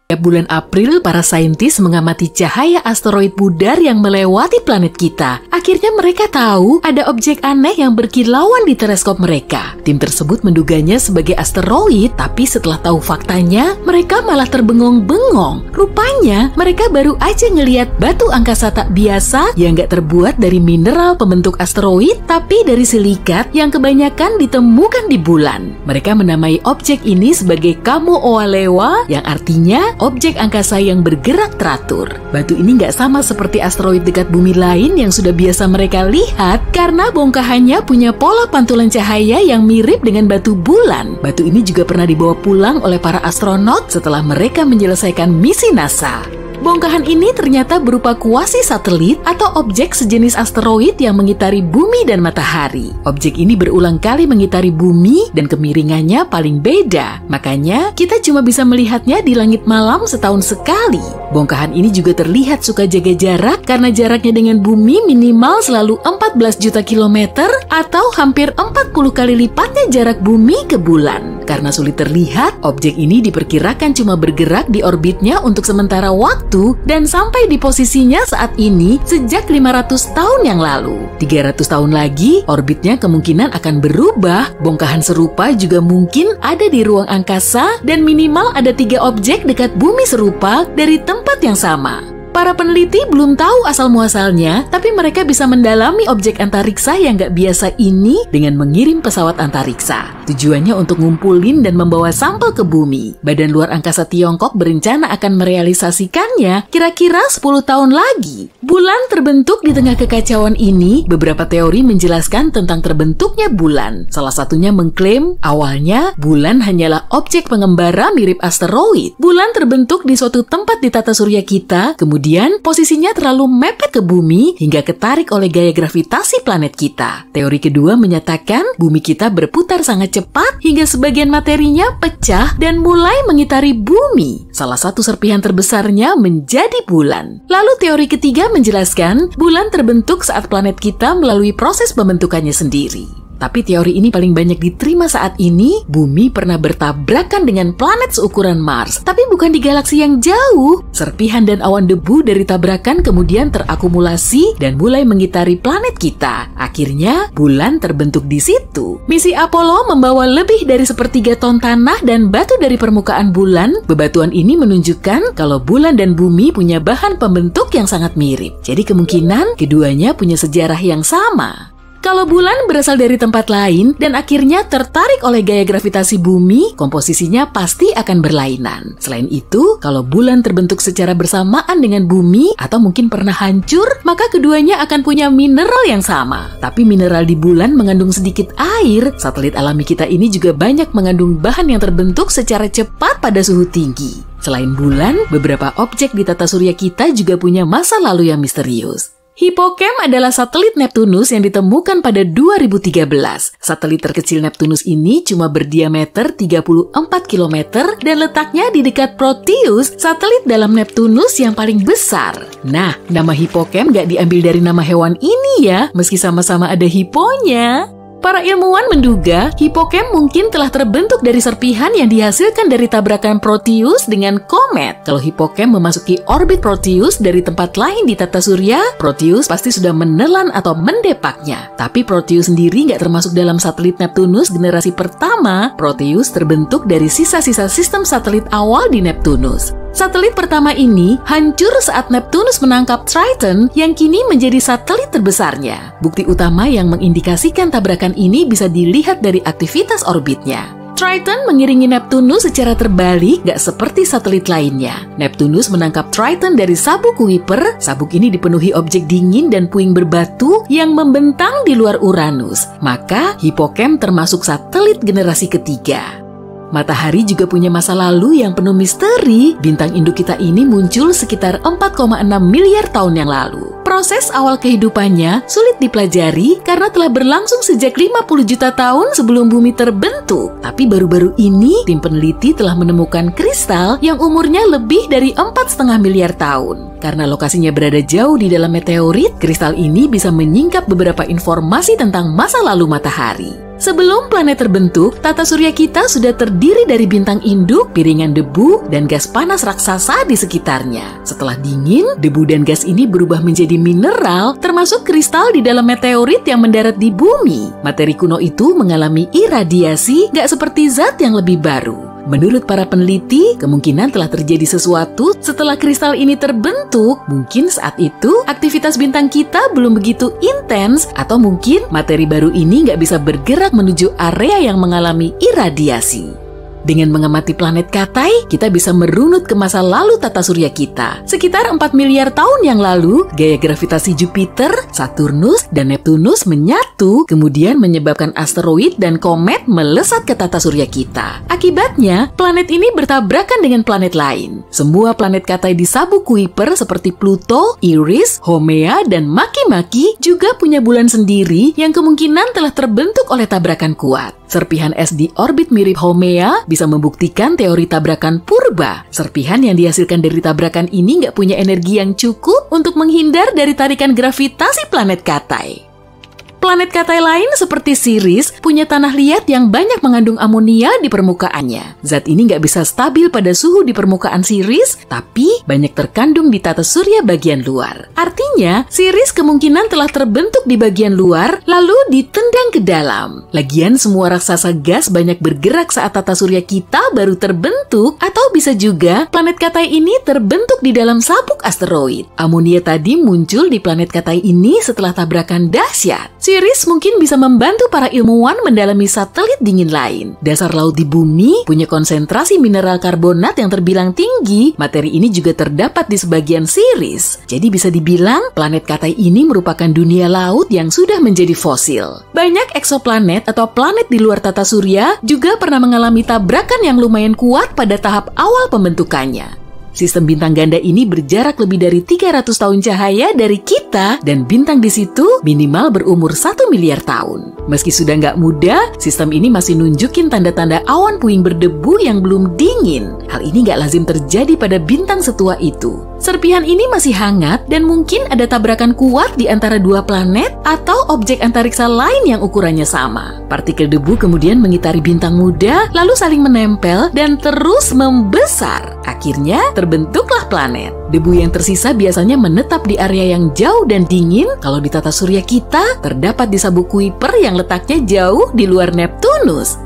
Speaker 4: Setiap bulan April, para saintis mengamati cahaya asteroid pudar yang melewati planet kita. Akhirnya mereka tahu ada objek aneh yang berkilauan di teleskop mereka. Tim tersebut menduganya sebagai asteroid, tapi setelah tahu faktanya, mereka malah terbengong-bengong. Rupanya, mereka baru aja ngeliat batu angkasa tak biasa yang gak terbuat dari mineral pembentuk asteroid, tapi dari silikat yang kebanyakan ditemukan di bulan. Mereka menamai objek ini sebagai Kamo'oalewa, yang artinya objek angkasa yang bergerak teratur. Batu ini nggak sama seperti asteroid dekat bumi lain yang sudah biasa mereka lihat karena bongkahannya punya pola pantulan cahaya yang mirip dengan batu bulan. Batu ini juga pernah dibawa pulang oleh para astronot setelah mereka menyelesaikan misi NASA. Bongkahan ini ternyata berupa kuasi satelit atau objek sejenis asteroid yang mengitari bumi dan matahari. Objek ini berulang kali mengitari bumi dan kemiringannya paling beda. Makanya kita cuma bisa melihatnya di langit malam setahun sekali. Bongkahan ini juga terlihat suka jaga jarak karena jaraknya dengan bumi minimal selalu 14 juta kilometer atau hampir 40 kali lipatnya jarak bumi ke bulan. Karena sulit terlihat, objek ini diperkirakan cuma bergerak di orbitnya untuk sementara waktu dan sampai di posisinya saat ini sejak 500 tahun yang lalu. 300 tahun lagi, orbitnya kemungkinan akan berubah. Bongkahan serupa juga mungkin ada di ruang angkasa dan minimal ada 3 objek dekat bumi serupa dari tempat yang sama. Para peneliti belum tahu asal-muasalnya, tapi mereka bisa mendalami objek antariksa yang gak biasa ini dengan mengirim pesawat antariksa. Tujuannya untuk ngumpulin dan membawa sampel ke bumi. Badan Luar Angkasa Tiongkok berencana akan merealisasikannya kira-kira 10 tahun lagi. Bulan terbentuk di tengah kekacauan ini. Beberapa teori menjelaskan tentang terbentuknya bulan. Salah satunya mengklaim awalnya bulan hanyalah objek pengembara mirip asteroid. Bulan terbentuk di suatu tempat di tata surya kita, kemudian posisinya terlalu mepet ke bumi hingga ketarik oleh gaya gravitasi planet kita. Teori kedua menyatakan bumi kita berputar sangat cepat hingga sebagian materinya pecah dan mulai mengitari bumi. Salah satu serpihan terbesarnya menjadi bulan. Lalu teori ketiga menjelaskan bulan terbentuk saat planet kita melalui proses pembentukannya sendiri. Tapi teori ini paling banyak diterima saat ini. Bumi pernah bertabrakan dengan planet seukuran Mars, tapi bukan di galaksi yang jauh. Serpihan dan awan debu dari tabrakan kemudian terakumulasi dan mulai mengitari planet kita. Akhirnya, bulan terbentuk di situ. Misi Apollo membawa lebih dari 1/3 ton tanah dan batu dari permukaan bulan. Bebatuan ini menunjukkan kalau bulan dan bumi punya bahan pembentuk yang sangat mirip. Jadi kemungkinan keduanya punya sejarah yang sama. Kalau bulan berasal dari tempat lain dan akhirnya tertarik oleh gaya gravitasi bumi, komposisinya pasti akan berlainan. Selain itu, kalau bulan terbentuk secara bersamaan dengan bumi atau mungkin pernah hancur, maka keduanya akan punya mineral yang sama. Tapi mineral di bulan mengandung sedikit air. Satelit alami kita ini juga banyak mengandung bahan yang terbentuk secara cepat pada suhu tinggi. Selain bulan, beberapa objek di tata surya kita juga punya masa lalu yang misterius. Hippocamp adalah satelit Neptunus yang ditemukan pada 2013. Satelit terkecil Neptunus ini cuma berdiameter 34 km dan letaknya di dekat Proteus, satelit dalam Neptunus yang paling besar. Nah, nama Hippocamp gak diambil dari nama hewan ini ya, meski sama-sama ada hipponya. Para ilmuwan menduga Hippocamp mungkin telah terbentuk dari serpihan yang dihasilkan dari tabrakan Proteus dengan komet. Kalau Hippocamp memasuki orbit Proteus dari tempat lain di tata surya, Proteus pasti sudah menelan atau mendepaknya. Tapi Proteus sendiri nggak termasuk dalam satelit Neptunus generasi pertama. Proteus terbentuk dari sisa-sisa sistem satelit awal di Neptunus. Satelit pertama ini hancur saat Neptunus menangkap Triton yang kini menjadi satelit terbesarnya. Bukti utama yang mengindikasikan tabrakan ini bisa dilihat dari aktivitas orbitnya. Triton mengiringi Neptunus secara terbalik, gak seperti satelit lainnya. Neptunus menangkap Triton dari sabuk Kuiper. Sabuk ini dipenuhi objek dingin dan puing berbatu yang membentang di luar Uranus. Maka Hippocamp termasuk satelit generasi ketiga. Matahari juga punya masa lalu yang penuh misteri. Bintang induk kita ini muncul sekitar 4,6 miliar tahun yang lalu. Proses awal kehidupannya sulit dipelajari karena telah berlangsung sejak 50 juta tahun sebelum bumi terbentuk. Tapi baru-baru ini, tim peneliti telah menemukan kristal yang umurnya lebih dari 4,5 miliar tahun. Karena lokasinya berada jauh di dalam meteorit, kristal ini bisa menyingkap beberapa informasi tentang masa lalu matahari. Sebelum planet terbentuk, tata surya kita sudah terdiri dari bintang induk, piringan debu, dan gas panas raksasa di sekitarnya. Setelah dingin, debu dan gas ini berubah menjadi mineral, termasuk kristal di dalam meteorit yang mendarat di bumi. Materi kuno itu mengalami iradiasi, gak seperti zat yang lebih baru. Menurut para peneliti, kemungkinan telah terjadi sesuatu setelah kristal ini terbentuk. Mungkin saat itu, aktivitas bintang kita belum begitu intens, atau mungkin materi baru ini nggak bisa bergerak menuju area yang mengalami iradiasi. Dengan mengamati planet Katai, kita bisa merunut ke masa lalu tata surya kita. Sekitar 4 miliar tahun yang lalu, gaya gravitasi Jupiter, Saturnus, dan Neptunus menyatu, kemudian menyebabkan asteroid dan komet melesat ke tata surya kita. Akibatnya, planet ini bertabrakan dengan planet lain. Semua planet Katai di sabuk Kuiper seperti Pluto, Eris, Haumea, dan Makemake juga punya bulan sendiri yang kemungkinan telah terbentuk oleh tabrakan kuat. Serpihan es di orbit mirip Haumea bisa membuktikan teori tabrakan purba. Serpihan yang dihasilkan dari tabrakan ini nggak punya energi yang cukup untuk menghindar dari tarikan gravitasi planet Katai. Planet Katai lain seperti Ceres punya tanah liat yang banyak mengandung amonia di permukaannya. Zat ini nggak bisa stabil pada suhu di permukaan Ceres, tapi banyak terkandung di tata surya bagian luar. Artinya, Ceres kemungkinan telah terbentuk di bagian luar, lalu ditendang ke dalam. Lagian semua raksasa gas banyak bergerak saat tata surya kita baru terbentuk, atau bisa juga planet Katai ini terbentuk di dalam sabuk asteroid. Amonia tadi muncul di planet Katai ini setelah tabrakan dahsyat. Ceres mungkin bisa membantu para ilmuwan mendalami satelit dingin lain. Dasar laut di bumi punya konsentrasi mineral karbonat yang terbilang tinggi. Materi ini juga terdapat di sebagian Ceres. Jadi bisa dibilang planet Katai ini merupakan dunia laut yang sudah menjadi fosil. Banyak eksoplanet atau planet di luar tata surya juga pernah mengalami tabrakan yang lumayan kuat pada tahap awal pembentukannya. Sistem bintang ganda ini berjarak lebih dari 300 tahun cahaya dari kita dan bintang di situ minimal berumur 1 miliar tahun. Meski sudah nggak muda, sistem ini masih nunjukin tanda-tanda awan puing berdebu yang belum dingin. Hal ini nggak lazim terjadi pada bintang setua itu. Serpihan ini masih hangat dan mungkin ada tabrakan kuat di antara dua planet atau objek antariksa lain yang ukurannya sama. Partikel debu kemudian mengitari bintang muda, lalu saling menempel dan terus membesar. Akhirnya terbentuklah planet. Debu yang tersisa biasanya menetap di area yang jauh dan dingin. Kalau di tata surya kita, terdapat di sabuk Kuiper yang letaknya jauh di luar Neptunus.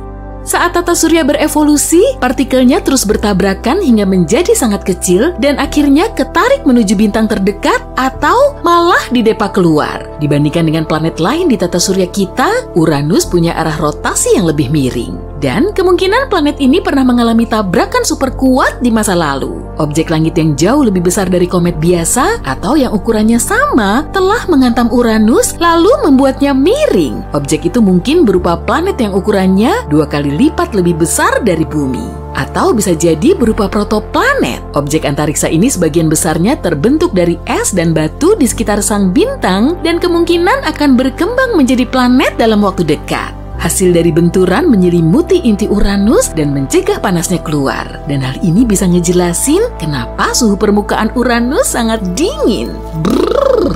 Speaker 4: Saat tata surya berevolusi, partikelnya terus bertabrakan hingga menjadi sangat kecil dan akhirnya ketarik menuju bintang terdekat atau malah didepak keluar. Dibandingkan dengan planet lain di tata surya kita, Uranus punya arah rotasi yang lebih miring. Dan kemungkinan planet ini pernah mengalami tabrakan super kuat di masa lalu. Objek langit yang jauh lebih besar dari komet biasa atau yang ukurannya sama telah menghantam Uranus lalu membuatnya miring. Objek itu mungkin berupa planet yang ukurannya 2 kali lipat lebih besar dari bumi. Atau bisa jadi berupa protoplanet. Objek antariksa ini sebagian besarnya terbentuk dari es dan batu di sekitar sang bintang dan kemungkinan akan berkembang menjadi planet dalam waktu dekat. Hasil dari benturan menyelimuti inti Uranus dan mencegah panasnya keluar. Dan hal ini bisa ngejelasin kenapa suhu permukaan Uranus sangat dingin. Brrr.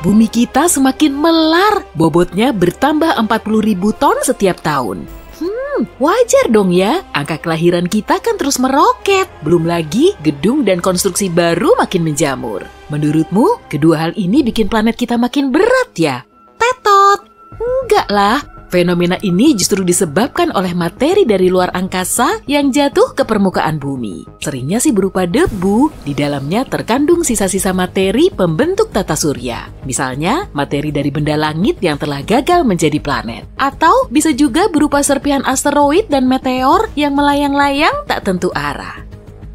Speaker 4: Bumi kita semakin melar, bobotnya bertambah 40.000 ton setiap tahun. Wajar dong ya, angka kelahiran kita kan terus meroket. Belum lagi gedung dan konstruksi baru makin menjamur. Menurutmu, kedua hal ini bikin planet kita makin berat ya? Tetot! Enggak lah. Fenomena ini justru disebabkan oleh materi dari luar angkasa yang jatuh ke permukaan bumi. Seringnya sih berupa debu, di dalamnya terkandung sisa-sisa materi pembentuk tata surya. Misalnya, materi dari benda langit yang telah gagal menjadi planet. Atau bisa juga berupa serpihan asteroid dan meteor yang melayang-layang tak tentu arah.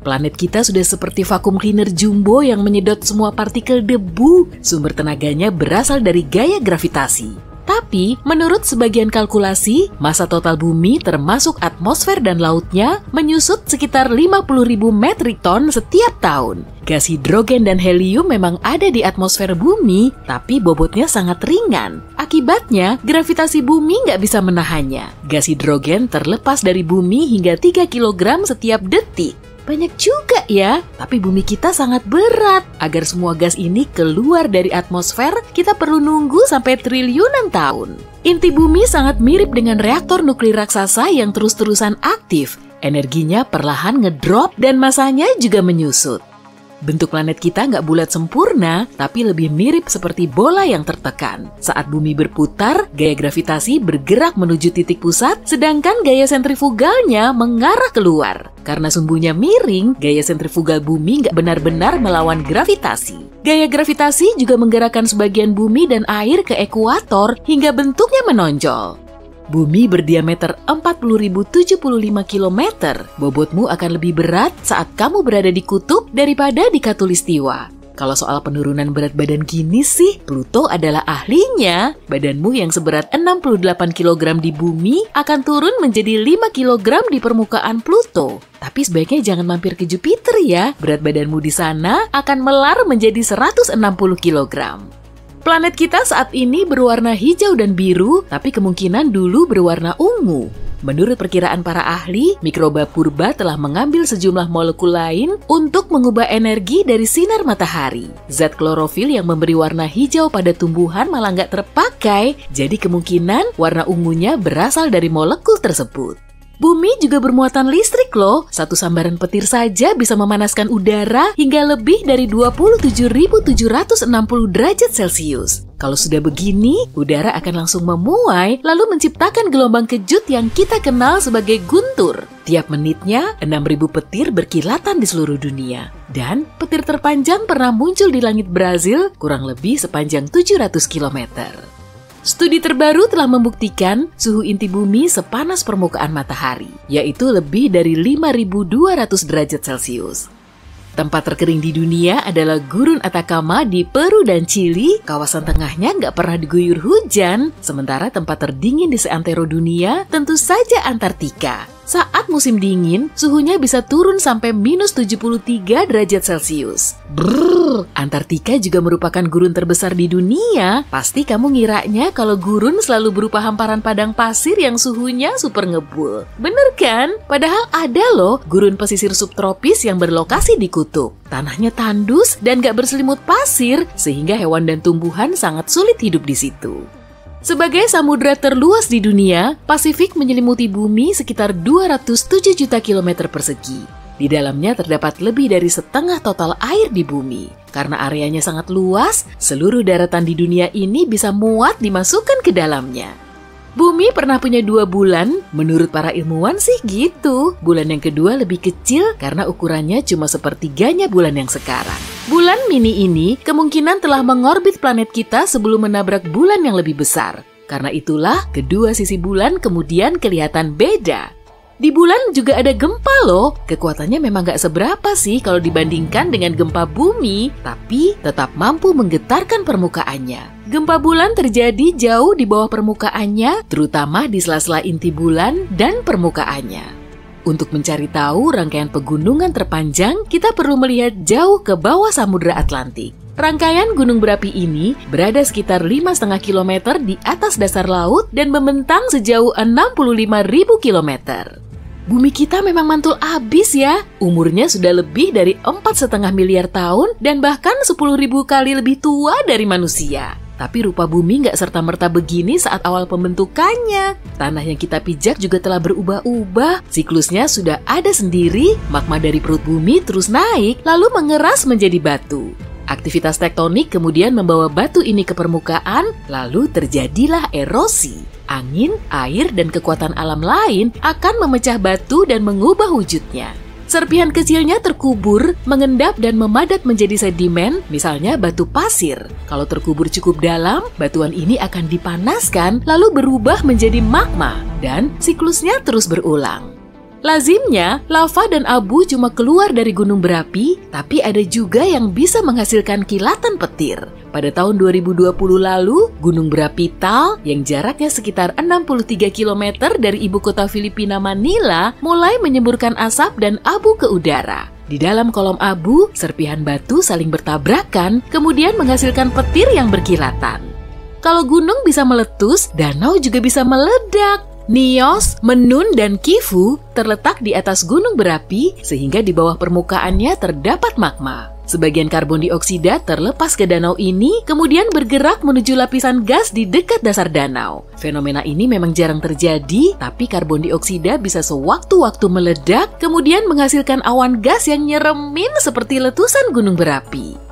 Speaker 4: Planet kita sudah seperti vakum cleaner jumbo yang menyedot semua partikel debu. Sumber tenaganya berasal dari gaya gravitasi. Tapi, menurut sebagian kalkulasi, massa total bumi termasuk atmosfer dan lautnya menyusut sekitar 50.000 metrik ton setiap tahun. Gas hidrogen dan helium memang ada di atmosfer bumi, tapi bobotnya sangat ringan. Akibatnya, gravitasi bumi nggak bisa menahannya. Gas hidrogen terlepas dari bumi hingga 3 kg setiap detik. Banyak juga ya, tapi bumi kita sangat berat. Agar semua gas ini keluar dari atmosfer, kita perlu nunggu sampai triliunan tahun. Inti bumi sangat mirip dengan reaktor nuklir raksasa yang terus-terusan aktif. Energinya perlahan ngedrop dan masanya juga menyusut. Bentuk planet kita nggak bulat sempurna, tapi lebih mirip seperti bola yang tertekan. Saat bumi berputar, gaya gravitasi bergerak menuju titik pusat, sedangkan gaya sentrifugalnya mengarah keluar. Karena sumbunya miring, gaya sentrifugal bumi nggak benar-benar melawan gravitasi. Gaya gravitasi juga menggerakkan sebagian bumi dan air ke ekuator hingga bentuknya menonjol. Bumi berdiameter 40.075 km. Bobotmu akan lebih berat saat kamu berada di kutub daripada di khatulistiwa. Kalau soal penurunan berat badan gini sih, Pluto adalah ahlinya. Badanmu yang seberat 68 kg di bumi akan turun menjadi 5 kg di permukaan Pluto. Tapi sebaiknya jangan mampir ke Jupiter ya. Berat badanmu di sana akan melar menjadi 160 kg. Planet kita saat ini berwarna hijau dan biru, tapi kemungkinan dulu berwarna ungu. Menurut perkiraan para ahli, mikroba purba telah mengambil sejumlah molekul lain untuk mengubah energi dari sinar matahari. Zat klorofil yang memberi warna hijau pada tumbuhan malah nggak terpakai, jadi kemungkinan warna ungunya berasal dari molekul tersebut. Bumi juga bermuatan listrik loh. Satu sambaran petir saja bisa memanaskan udara hingga lebih dari 27.760 derajat Celcius. Kalau sudah begini, udara akan langsung memuai lalu menciptakan gelombang kejut yang kita kenal sebagai guntur. Tiap menitnya, 6.000 petir berkilatan di seluruh dunia. Dan petir terpanjang pernah muncul di langit Brazil kurang lebih sepanjang 700 km. Studi terbaru telah membuktikan suhu inti bumi sepanas permukaan matahari, yaitu lebih dari 5.200 derajat Celcius. Tempat terkering di dunia adalah Gurun Atacama di Peru dan Chili. Kawasan tengahnya nggak pernah diguyur hujan, sementara tempat terdingin di seantero dunia tentu saja Antartika. Saat musim dingin, suhunya bisa turun sampai minus 73 derajat Celcius. Antartika juga merupakan gurun terbesar di dunia. Pasti kamu ngiranya kalau gurun selalu berupa hamparan padang pasir yang suhunya super ngebul. Bener kan? Padahal ada loh gurun pesisir subtropis yang berlokasi di kutub. Tanahnya tandus dan gak berselimut pasir, sehingga hewan dan tumbuhan sangat sulit hidup di situ. Sebagai samudra terluas di dunia, Pasifik menyelimuti bumi sekitar 207 juta kilometer persegi. Di dalamnya terdapat lebih dari setengah total air di bumi. Karena areanya sangat luas, seluruh daratan di dunia ini bisa muat dimasukkan ke dalamnya. Bumi pernah punya 2 bulan, menurut para ilmuwan sih gitu. Bulan yang kedua lebih kecil karena ukurannya cuma sepertiganya bulan yang sekarang. Bulan mini ini kemungkinan telah mengorbit planet kita sebelum menabrak bulan yang lebih besar. Karena itulah kedua sisi bulan kemudian kelihatan beda. Di bulan juga ada gempa loh. Kekuatannya memang gak seberapa sih kalau dibandingkan dengan gempa bumi, tapi tetap mampu menggetarkan permukaannya. Gempa bulan terjadi jauh di bawah permukaannya, terutama di sela-sela inti bulan dan permukaannya. Untuk mencari tahu rangkaian pegunungan terpanjang, kita perlu melihat jauh ke bawah Samudra Atlantik. Rangkaian gunung berapi ini berada sekitar 5,5 km di atas dasar laut dan membentang sejauh 65.000 km. Bumi kita memang mantul abis ya. Umurnya sudah lebih dari 4,5 miliar tahun dan bahkan 10.000 kali lebih tua dari manusia. Tapi rupa bumi nggak serta-merta begini saat awal pembentukannya. Tanah yang kita pijak juga telah berubah-ubah. Siklusnya sudah ada sendiri, magma dari perut bumi terus naik, lalu mengeras menjadi batu. Aktivitas tektonik kemudian membawa batu ini ke permukaan, lalu terjadilah erosi. Angin, air, dan kekuatan alam lain akan memecah batu dan mengubah wujudnya. Serpihan kecilnya terkubur, mengendap dan memadat menjadi sedimen, misalnya batu pasir. Kalau terkubur cukup dalam, batuan ini akan dipanaskan lalu berubah menjadi magma dan siklusnya terus berulang. Lazimnya, lava dan abu cuma keluar dari gunung berapi, tapi ada juga yang bisa menghasilkan kilatan petir. Pada tahun 2020 lalu, gunung berapi Taal yang jaraknya sekitar 63 km dari ibu kota Filipina Manila mulai menyemburkan asap dan abu ke udara. Di dalam kolom abu, serpihan batu saling bertabrakan, kemudian menghasilkan petir yang berkilatan. Kalau gunung bisa meletus, danau juga bisa meledak. Nios, Menun, dan Kifu terletak di atas gunung berapi sehingga di bawah permukaannya terdapat magma. Sebagian karbon dioksida terlepas ke danau ini kemudian bergerak menuju lapisan gas di dekat dasar danau. Fenomena ini memang jarang terjadi, tapi karbon dioksida bisa sewaktu-waktu meledak kemudian menghasilkan awan gas yang nyeremin seperti letusan gunung berapi.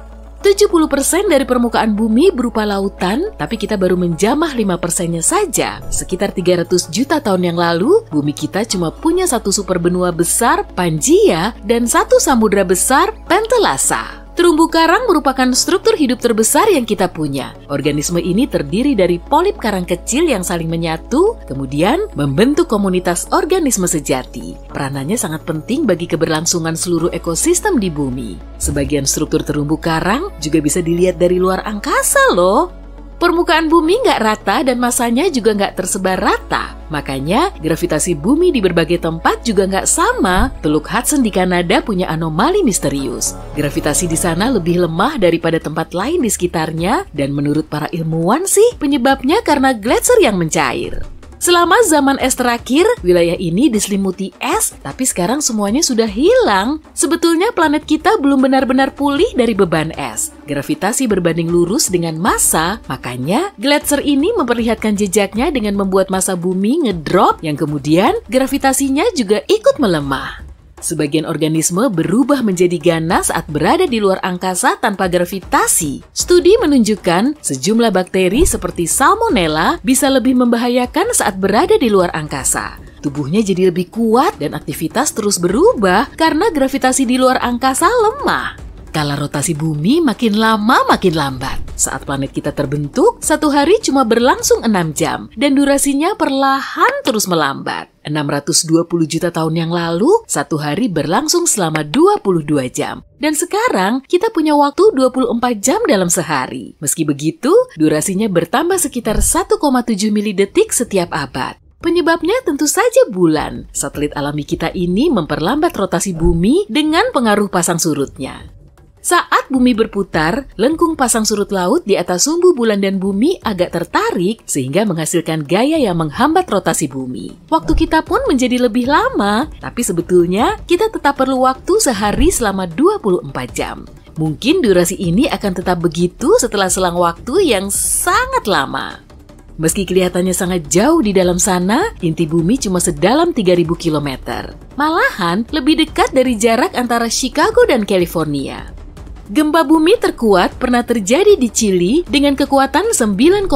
Speaker 4: 70% dari permukaan bumi berupa lautan, tapi kita baru menjamah 5%-nya saja. Sekitar 300 juta tahun yang lalu, bumi kita cuma punya satu superbenua besar, Pangaea, dan satu samudra besar, Penthilassa. Terumbu karang merupakan struktur hidup terbesar yang kita punya. Organisme ini terdiri dari polip karang kecil yang saling menyatu, kemudian membentuk komunitas organisme sejati. Peranannya sangat penting bagi keberlangsungan seluruh ekosistem di bumi. Sebagian struktur terumbu karang juga bisa dilihat dari luar angkasa loh. Permukaan bumi nggak rata dan masanya juga nggak tersebar rata. Makanya, gravitasi bumi di berbagai tempat juga nggak sama. Teluk Hudson di Kanada punya anomali misterius. Gravitasi di sana lebih lemah daripada tempat lain di sekitarnya, dan menurut para ilmuwan sih, penyebabnya karena gletser yang mencair. Selama zaman es terakhir, wilayah ini diselimuti es, tapi sekarang semuanya sudah hilang. Sebetulnya planet kita belum benar-benar pulih dari beban es. Gravitasi berbanding lurus dengan massa, makanya gletser ini memperlihatkan jejaknya dengan membuat massa bumi ngedrop, yang kemudian gravitasinya juga ikut melemah. Sebagian organisme berubah menjadi ganas saat berada di luar angkasa tanpa gravitasi. Studi menunjukkan sejumlah bakteri seperti Salmonella bisa lebih membahayakan saat berada di luar angkasa. Tubuhnya jadi lebih kuat dan aktivitas terus berubah karena gravitasi di luar angkasa lemah. Skala rotasi bumi makin lama makin lambat. Saat planet kita terbentuk, satu hari cuma berlangsung 6 jam dan durasinya perlahan terus melambat. 620 juta tahun yang lalu, satu hari berlangsung selama 22 jam. Dan sekarang, kita punya waktu 24 jam dalam sehari. Meski begitu, durasinya bertambah sekitar 1,7 milidetik setiap abad. Penyebabnya tentu saja bulan. Satelit alami kita ini memperlambat rotasi bumi dengan pengaruh pasang surutnya. Saat bumi berputar, lengkung pasang surut laut di atas sumbu bulan dan bumi agak tertarik sehingga menghasilkan gaya yang menghambat rotasi bumi. Waktu kita pun menjadi lebih lama, tapi sebetulnya kita tetap perlu waktu sehari selama 24 jam. Mungkin durasi ini akan tetap begitu setelah selang waktu yang sangat lama. Meski kelihatannya sangat jauh di dalam sana, inti bumi cuma sedalam 3.000 km. Malahan lebih dekat dari jarak antara Chicago dan California. Gempa bumi terkuat pernah terjadi di Chili dengan kekuatan 9,5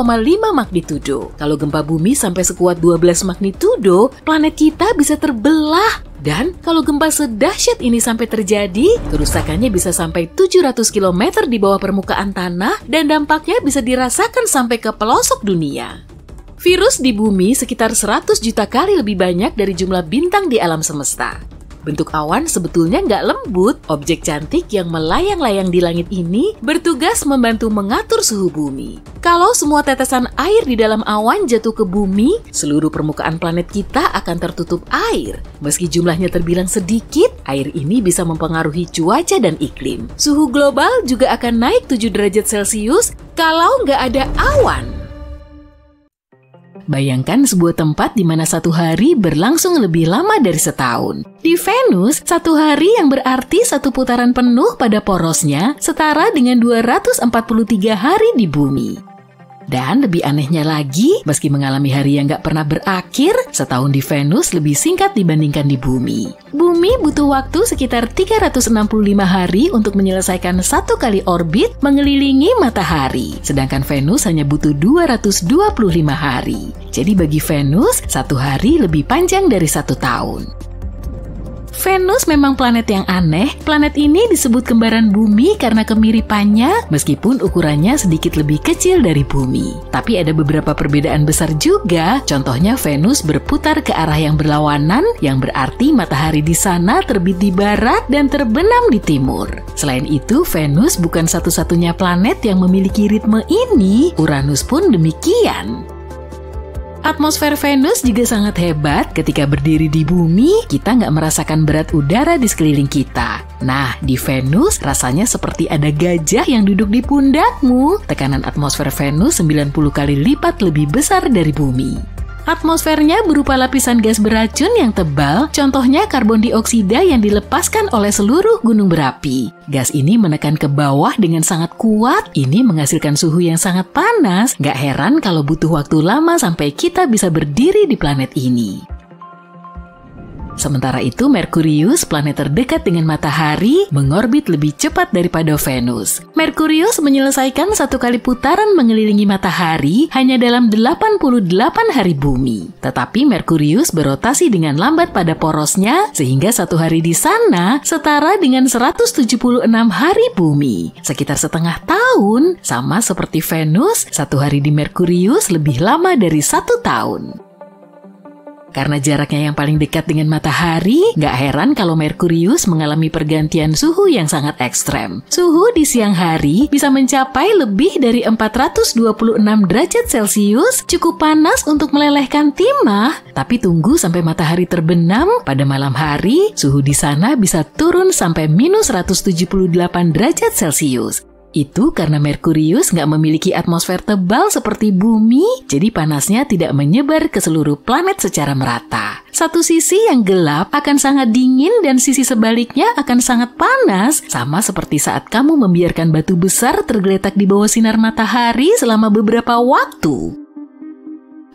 Speaker 4: magnitudo. Kalau gempa bumi sampai sekuat 12 magnitudo, planet kita bisa terbelah. Dan kalau gempa sedahsyat ini sampai terjadi, kerusakannya bisa sampai 700 km di bawah permukaan tanah dan dampaknya bisa dirasakan sampai ke pelosok dunia. Virus di bumi sekitar 100 juta kali lebih banyak dari jumlah bintang di alam semesta. Bentuk awan sebetulnya nggak lembut. Objek cantik yang melayang-layang di langit ini bertugas membantu mengatur suhu bumi. Kalau semua tetesan air di dalam awan jatuh ke bumi, seluruh permukaan planet kita akan tertutup air. Meski jumlahnya terbilang sedikit, air ini bisa mempengaruhi cuaca dan iklim. Suhu global juga akan naik 7 derajat Celcius kalau nggak ada awan. Bayangkan sebuah tempat di mana satu hari berlangsung lebih lama dari setahun. Di Venus, satu hari yang berarti satu putaran penuh pada porosnya setara dengan 243 hari di bumi. Dan lebih anehnya lagi, meski mengalami hari yang gak pernah berakhir, setahun di Venus lebih singkat dibandingkan di bumi. Bumi butuh waktu sekitar 365 hari untuk menyelesaikan satu kali orbit mengelilingi matahari. Sedangkan Venus hanya butuh 225 hari. Jadi bagi Venus, satu hari lebih panjang dari satu tahun. Venus memang planet yang aneh. Planet ini disebut kembaran bumi karena kemiripannya, meskipun ukurannya sedikit lebih kecil dari bumi. Tapi ada beberapa perbedaan besar juga. Contohnya Venus berputar ke arah yang berlawanan, yang berarti matahari di sana terbit di barat dan terbenam di timur. Selain itu, Venus bukan satu-satunya planet yang memiliki ritme ini. Uranus pun demikian. Atmosfer Venus juga sangat hebat. Ketika berdiri di bumi, kita nggak merasakan berat udara di sekeliling kita. Nah, di Venus rasanya seperti ada gajah yang duduk di pundakmu. Tekanan atmosfer Venus 90 kali lipat lebih besar dari bumi. Atmosfernya berupa lapisan gas beracun yang tebal, contohnya karbon dioksida yang dilepaskan oleh seluruh gunung berapi. Gas ini menekan ke bawah dengan sangat kuat, ini menghasilkan suhu yang sangat panas. Gak heran kalau butuh waktu lama sampai kita bisa berdiri di planet ini. Sementara itu, Merkurius, planet terdekat dengan matahari, mengorbit lebih cepat daripada Venus. Merkurius menyelesaikan 1 kali putaran mengelilingi matahari hanya dalam 88 hari bumi. Tetapi Merkurius berotasi dengan lambat pada porosnya, sehingga 1 hari di sana setara dengan 176 hari bumi. Sekitar setengah tahun, sama seperti Venus, 1 hari di Merkurius lebih lama dari 1 tahun. Karena jaraknya yang paling dekat dengan matahari, nggak heran kalau Merkurius mengalami pergantian suhu yang sangat ekstrem. Suhu di siang hari bisa mencapai lebih dari 426 derajat Celcius, cukup panas untuk melelehkan timah. Tapi tunggu sampai matahari terbenam, pada malam hari, suhu di sana bisa turun sampai minus 178 derajat Celcius. Itu karena Merkurius nggak memiliki atmosfer tebal seperti bumi, jadi panasnya tidak menyebar ke seluruh planet secara merata. Satu sisi yang gelap akan sangat dingin dan sisi sebaliknya akan sangat panas, sama seperti saat kamu membiarkan batu besar tergeletak di bawah sinar matahari selama beberapa waktu.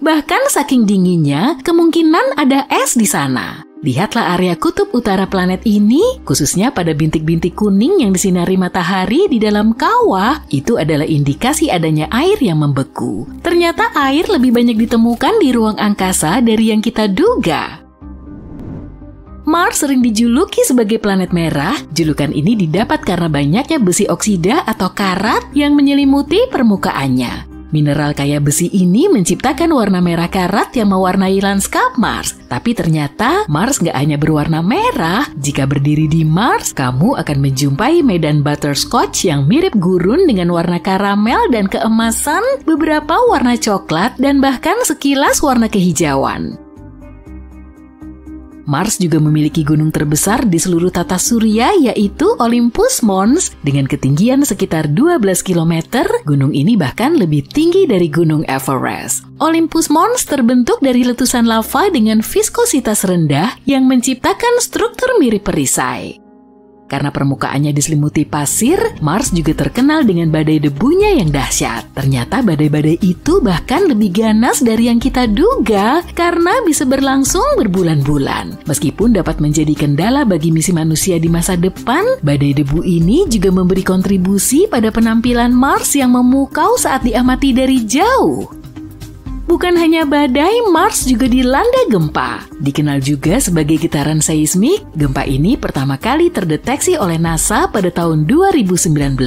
Speaker 4: Bahkan saking dinginnya, kemungkinan ada es di sana. Lihatlah area kutub utara planet ini, khususnya pada bintik-bintik kuning yang disinari matahari di dalam kawah, itu adalah indikasi adanya air yang membeku. Ternyata air lebih banyak ditemukan di ruang angkasa dari yang kita duga. Mars sering dijuluki sebagai planet merah. Julukan ini didapat karena banyaknya besi oksida atau karat yang menyelimuti permukaannya. Mineral kaya besi ini menciptakan warna merah karat yang mewarnai lanskap Mars. Tapi ternyata Mars nggak hanya berwarna merah. Jika berdiri di Mars, kamu akan menjumpai medan butterscotch yang mirip gurun dengan warna karamel dan keemasan, beberapa warna coklat, dan bahkan sekilas warna kehijauan. Mars juga memiliki gunung terbesar di seluruh tata surya, yaitu Olympus Mons dengan ketinggian sekitar 12 km. Gunung ini bahkan lebih tinggi dari Gunung Everest. Olympus Mons terbentuk dari letusan lava dengan viskositas rendah yang menciptakan struktur mirip perisai. Karena permukaannya diselimuti pasir, Mars juga terkenal dengan badai debunya yang dahsyat. Ternyata badai-badai itu bahkan lebih ganas dari yang kita duga karena bisa berlangsung berbulan-bulan. Meskipun dapat menjadi kendala bagi misi manusia di masa depan, badai debu ini juga memberi kontribusi pada penampilan Mars yang memukau saat diamati dari jauh. Bukan hanya badai, Mars juga dilanda gempa. Dikenal juga sebagai getaran seismik, gempa ini pertama kali terdeteksi oleh NASA pada tahun 2019.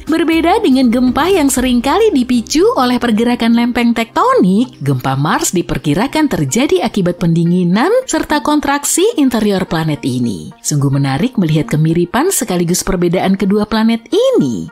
Speaker 4: Berbeda dengan gempa yang seringkali dipicu oleh pergerakan lempeng tektonik, gempa Mars diperkirakan terjadi akibat pendinginan serta kontraksi interior planet ini. Sungguh menarik melihat kemiripan sekaligus perbedaan kedua planet ini.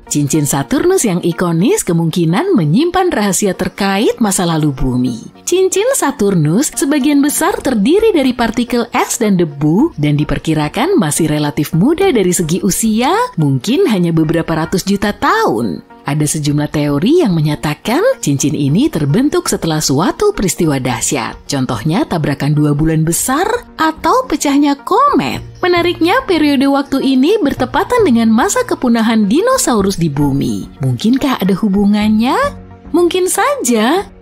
Speaker 4: Cincin Saturnus yang ikonis kemungkinan menyimpan rahasia terkait masa lalu bumi. Cincin Saturnus sebagian besar terdiri dari partikel es dan debu dan diperkirakan masih relatif muda dari segi usia, mungkin hanya beberapa ratus juta tahun. Ada sejumlah teori yang menyatakan cincin ini terbentuk setelah suatu peristiwa dahsyat. Contohnya tabrakan 2 bulan besar atau pecahnya komet. Menariknya, periode waktu ini bertepatan dengan masa kepunahan dinosaurus di bumi. Mungkinkah ada hubungannya? Mungkin saja.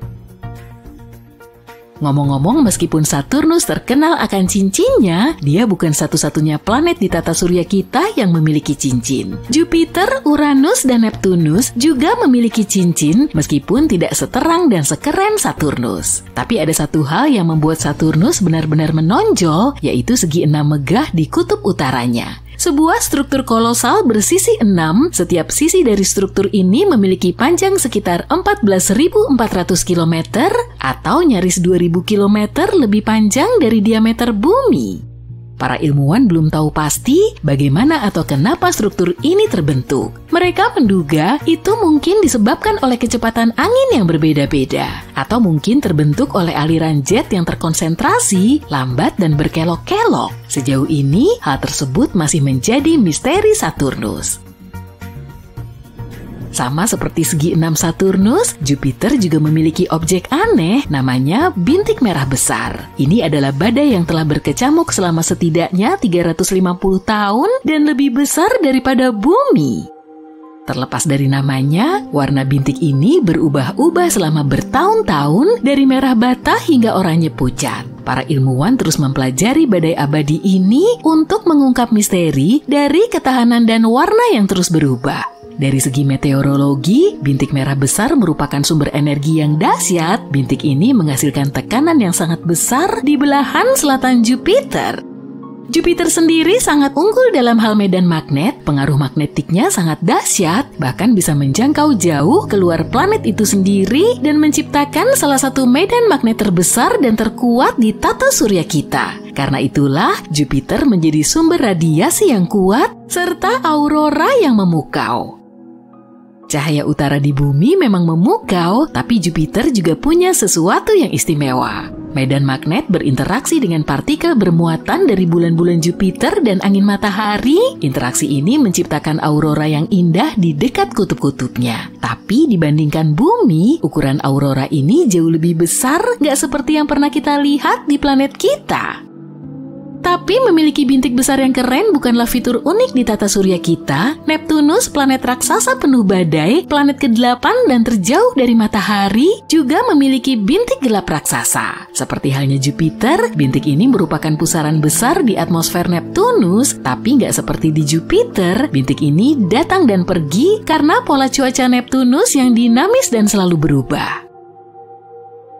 Speaker 4: Ngomong-ngomong, meskipun Saturnus terkenal akan cincinnya, dia bukan satu-satunya planet di tata surya kita yang memiliki cincin. Jupiter, Uranus, dan Neptunus juga memiliki cincin meskipun tidak seterang dan sekeren Saturnus. Tapi ada satu hal yang membuat Saturnus benar-benar menonjol, yaitu segi 6 megah di kutub utaranya. Sebuah struktur kolosal bersisi 6, setiap sisi dari struktur ini memiliki panjang sekitar 14.400 km atau nyaris 2.000 km lebih panjang dari diameter bumi. Para ilmuwan belum tahu pasti bagaimana atau kenapa struktur ini terbentuk. Mereka menduga itu mungkin disebabkan oleh kecepatan angin yang berbeda-beda, atau mungkin terbentuk oleh aliran jet yang terkonsentrasi, lambat, dan berkelok-kelok. Sejauh ini, hal tersebut masih menjadi misteri Saturnus. Sama seperti segi 6 Saturnus, Jupiter juga memiliki objek aneh namanya bintik merah besar. Ini adalah badai yang telah berkecamuk selama setidaknya 350 tahun dan lebih besar daripada bumi. Terlepas dari namanya, warna bintik ini berubah-ubah selama bertahun-tahun dari merah bata hingga oranye pucat. Para ilmuwan terus mempelajari badai abadi ini untuk mengungkap misteri dari ketahanan dan warna yang terus berubah. Dari segi meteorologi, bintik merah besar merupakan sumber energi yang dahsyat. Bintik ini menghasilkan tekanan yang sangat besar di belahan selatan Jupiter. Jupiter sendiri sangat unggul dalam hal medan magnet, pengaruh magnetiknya sangat dahsyat, bahkan bisa menjangkau jauh keluar planet itu sendiri dan menciptakan salah satu medan magnet terbesar dan terkuat di tata surya kita. Karena itulah Jupiter menjadi sumber radiasi yang kuat serta aurora yang memukau. Cahaya utara di bumi memang memukau, tapi Jupiter juga punya sesuatu yang istimewa. Medan magnet berinteraksi dengan partikel bermuatan dari bulan-bulan Jupiter dan angin matahari. Interaksi ini menciptakan aurora yang indah di dekat kutub-kutubnya. Tapi dibandingkan bumi, ukuran aurora ini jauh lebih besar, nggak seperti yang pernah kita lihat di planet kita. Tapi memiliki bintik besar yang keren bukanlah fitur unik di tata surya kita. Neptunus, planet raksasa penuh badai, planet ke-8 dan terjauh dari matahari, juga memiliki bintik gelap raksasa. Seperti halnya Jupiter, bintik ini merupakan pusaran besar di atmosfer Neptunus, tapi nggak seperti di Jupiter. Bintik ini datang dan pergi karena pola cuaca Neptunus yang dinamis dan selalu berubah.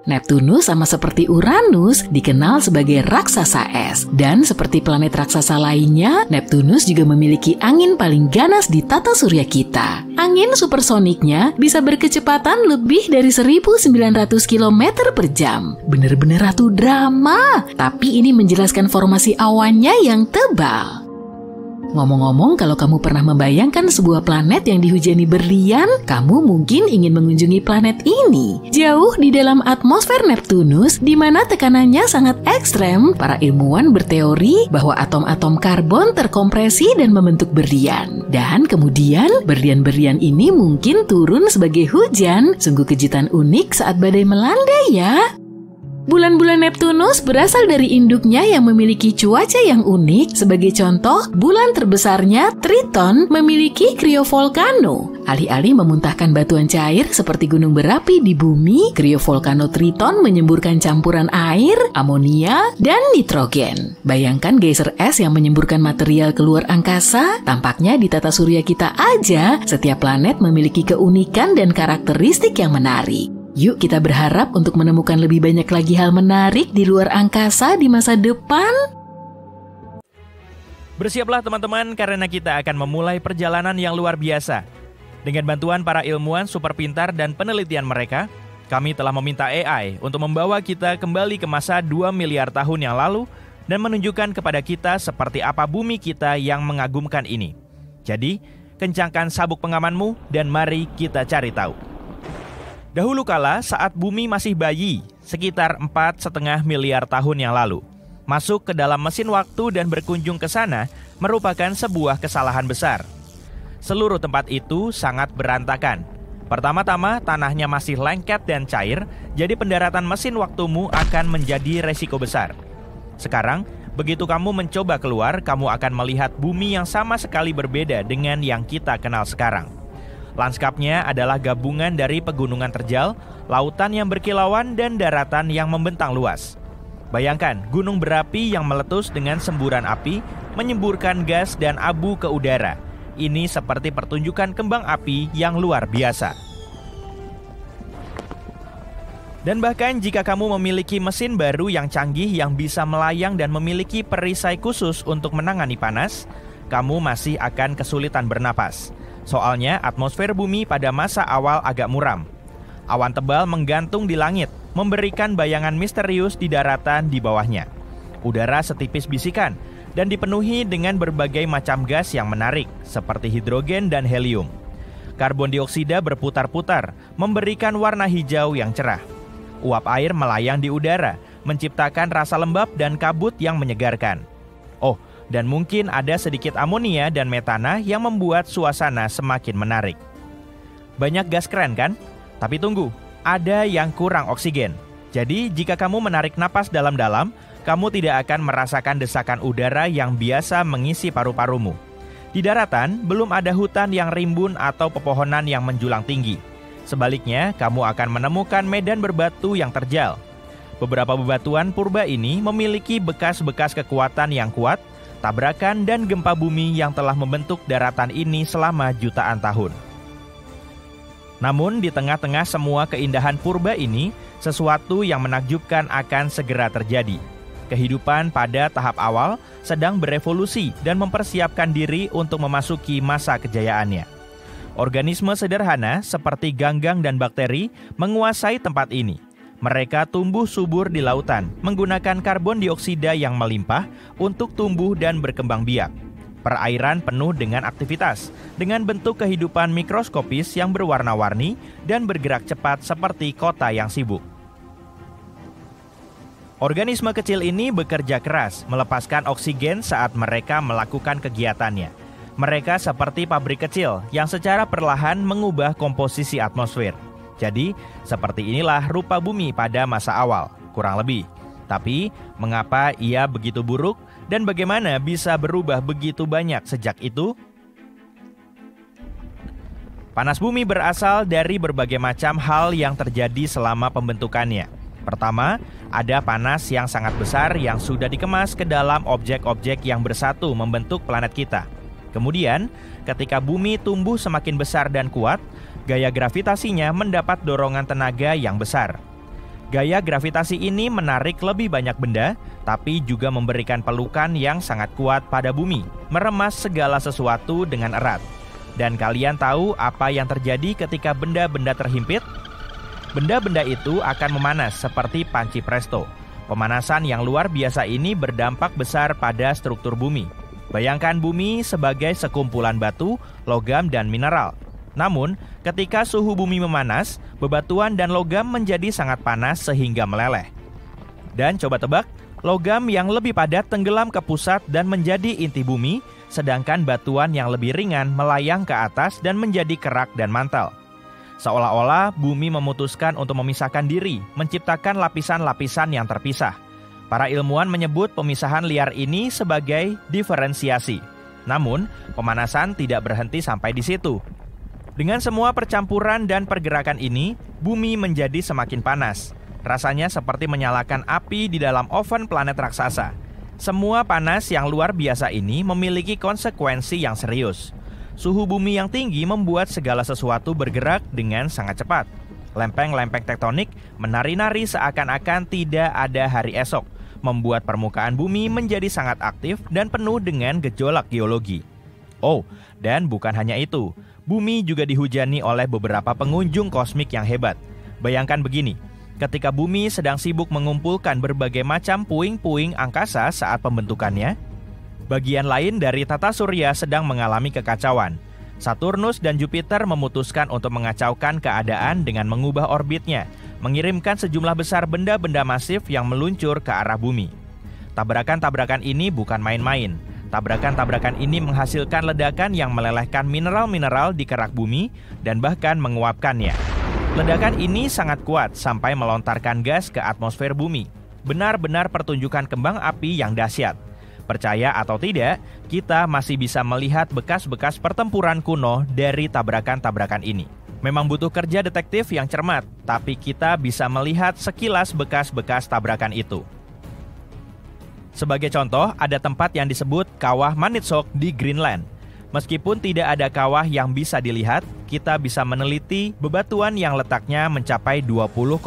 Speaker 4: Neptunus sama seperti Uranus dikenal sebagai raksasa es. Dan seperti planet raksasa lainnya, Neptunus juga memiliki angin paling ganas di tata surya kita. Angin supersoniknya bisa berkecepatan lebih dari 1.900 km per jam. Bener-bener ratu drama. Tapi ini menjelaskan formasi awannya yang tebal. Ngomong-ngomong, kalau kamu pernah membayangkan sebuah planet yang dihujani berlian, kamu mungkin ingin mengunjungi planet ini. Jauh di dalam atmosfer Neptunus, di mana tekanannya sangat ekstrem, para ilmuwan berteori bahwa atom-atom karbon terkompresi dan membentuk berlian. Dan kemudian, berlian-berlian ini mungkin turun sebagai hujan. Sungguh kejutan unik saat badai melanda ya. Bulan-bulan Neptunus berasal dari induknya yang memiliki cuaca yang unik. Sebagai contoh, bulan terbesarnya Triton memiliki kriovolcano. Alih-alih memuntahkan batuan cair seperti gunung berapi di bumi, kriovolcano Triton menyemburkan campuran air, amonia, dan nitrogen. Bayangkan geyser es yang menyemburkan material keluar angkasa. Tampaknya di tata surya kita aja, setiap planet memiliki keunikan dan karakteristik yang menarik. Yuk kita berharap untuk menemukan lebih banyak lagi hal menarik di luar angkasa di masa depan.
Speaker 1: Bersiaplah teman-teman karena kita akan memulai perjalanan yang luar biasa. Dengan bantuan para ilmuwan super pintar dan penelitian mereka, kami telah meminta AI untuk membawa kita kembali ke masa 2 miliar tahun yang lalu dan menunjukkan kepada kita seperti apa bumi kita yang mengagumkan ini. Jadi, kencangkan sabuk pengamanmu dan mari kita cari tahu. Dahulu kala saat bumi masih bayi, sekitar 4,5 miliar tahun yang lalu, masuk ke dalam mesin waktu dan berkunjung ke sana merupakan sebuah kesalahan besar. Seluruh tempat itu sangat berantakan. Pertama-tama tanahnya masih lengket dan cair, jadi pendaratan mesin waktumu akan menjadi resiko besar. Sekarang, begitu kamu mencoba keluar, kamu akan melihat bumi yang sama sekali berbeda dengan yang kita kenal sekarang. Lanskapnya adalah gabungan dari pegunungan terjal, lautan yang berkilauan, dan daratan yang membentang luas. Bayangkan gunung berapi yang meletus dengan semburan api, menyemburkan gas dan abu ke udara. Ini seperti pertunjukan kembang api yang luar biasa. Dan bahkan jika kamu memiliki mesin baru yang canggih yang bisa melayang dan memiliki perisai khusus untuk menangani panas, kamu masih akan kesulitan bernapas. Soalnya atmosfer bumi pada masa awal agak muram. Awan tebal menggantung di langit, memberikan bayangan misterius di daratan di bawahnya. Udara setipis bisikan dan dipenuhi dengan berbagai macam gas yang menarik, seperti hidrogen dan helium. Karbon dioksida berputar-putar, memberikan warna hijau yang cerah. Uap air melayang di udara, menciptakan rasa lembab dan kabut yang menyegarkan. Oh, dan mungkin ada sedikit amonia dan metana yang membuat suasana semakin menarik. Banyak gas keren kan? Tapi tunggu, ada yang kurang oksigen. Jadi jika kamu menarik napas dalam-dalam, kamu tidak akan merasakan desakan udara yang biasa mengisi paru-parumu.
Speaker 5: Di daratan, belum ada hutan yang rimbun atau pepohonan yang menjulang tinggi. Sebaliknya, kamu akan menemukan medan berbatu yang terjal. Beberapa bebatuan purba ini memiliki bekas-bekas kekuatan yang kuat, tabrakan dan gempa bumi yang telah membentuk daratan ini selama jutaan tahun. Namun, di tengah-tengah semua keindahan purba ini, sesuatu yang menakjubkan akan segera terjadi. Kehidupan pada tahap awal sedang berevolusi dan mempersiapkan diri untuk memasuki masa kejayaannya. Organisme sederhana seperti ganggang dan bakteri menguasai tempat ini. Mereka tumbuh subur di lautan, menggunakan karbon dioksida yang melimpah untuk tumbuh dan berkembang biak. Perairan penuh dengan aktivitas, dengan bentuk kehidupan mikroskopis yang berwarna-warni dan bergerak cepat seperti kota yang sibuk. Organisme kecil ini bekerja keras, melepaskan oksigen saat mereka melakukan kegiatannya. Mereka seperti pabrik kecil yang secara perlahan mengubah komposisi atmosfer. Jadi, seperti inilah rupa bumi pada masa awal, kurang lebih. Tapi, mengapa ia begitu buruk dan bagaimana bisa berubah begitu banyak sejak itu? Panas bumi berasal dari berbagai macam hal yang terjadi selama pembentukannya. Pertama, ada panas yang sangat besar yang sudah dikemas ke dalam objek-objek yang bersatu membentuk planet kita. Kemudian, ketika bumi tumbuh semakin besar dan kuat, gaya gravitasinya mendapat dorongan tenaga yang besar. Gaya gravitasi ini menarik lebih banyak benda, tapi juga memberikan pelukan yang sangat kuat pada bumi, meremas segala sesuatu dengan erat. Dan kalian tahu apa yang terjadi ketika benda-benda terhimpit? Benda-benda itu akan memanas seperti panci presto. Pemanasan yang luar biasa ini berdampak besar pada struktur bumi. Bayangkan bumi sebagai sekumpulan batu, logam, dan mineral. Namun, ketika suhu bumi memanas, bebatuan dan logam menjadi sangat panas sehingga meleleh. Dan coba tebak, logam yang lebih padat tenggelam ke pusat dan menjadi inti bumi, sedangkan batuan yang lebih ringan melayang ke atas dan menjadi kerak dan mantel. Seolah-olah bumi memutuskan untuk memisahkan diri, menciptakan lapisan-lapisan yang terpisah. Para ilmuwan menyebut pemisahan liar ini sebagai diferensiasi. Namun, pemanasan tidak berhenti sampai di situ. Dengan semua percampuran dan pergerakan ini, bumi menjadi semakin panas. Rasanya seperti menyalakan api di dalam oven planet raksasa. Semua panas yang luar biasa ini memiliki konsekuensi yang serius. Suhu bumi yang tinggi membuat segala sesuatu bergerak dengan sangat cepat. Lempeng-lempeng tektonik menari-nari seakan-akan tidak ada hari esok, membuat permukaan bumi menjadi sangat aktif dan penuh dengan gejolak geologi. Oh, dan bukan hanya itu, bumi juga dihujani oleh beberapa pengunjung kosmik yang hebat. Bayangkan begini, ketika bumi sedang sibuk mengumpulkan berbagai macam puing-puing angkasa saat pembentukannya, bagian lain dari tata surya sedang mengalami kekacauan. Saturnus dan Jupiter memutuskan untuk mengacaukan keadaan dengan mengubah orbitnya, mengirimkan sejumlah besar benda-benda masif yang meluncur ke arah bumi. Tabrakan-tabrakan ini bukan main-main. Tabrakan-tabrakan ini menghasilkan ledakan yang melelehkan mineral-mineral di kerak bumi dan bahkan menguapkannya. Ledakan ini sangat kuat sampai melontarkan gas ke atmosfer bumi. Benar-benar pertunjukan kembang api yang dahsyat. Percaya atau tidak, kita masih bisa melihat bekas-bekas pertempuran kuno dari tabrakan-tabrakan ini. Memang butuh kerja detektif yang cermat, tapi kita bisa melihat sekilas bekas-bekas tabrakan itu. Sebagai contoh, ada tempat yang disebut Kawah Manitsok di Greenland. Meskipun tidak ada kawah yang bisa dilihat, kita bisa meneliti bebatuan yang letaknya mencapai 20,1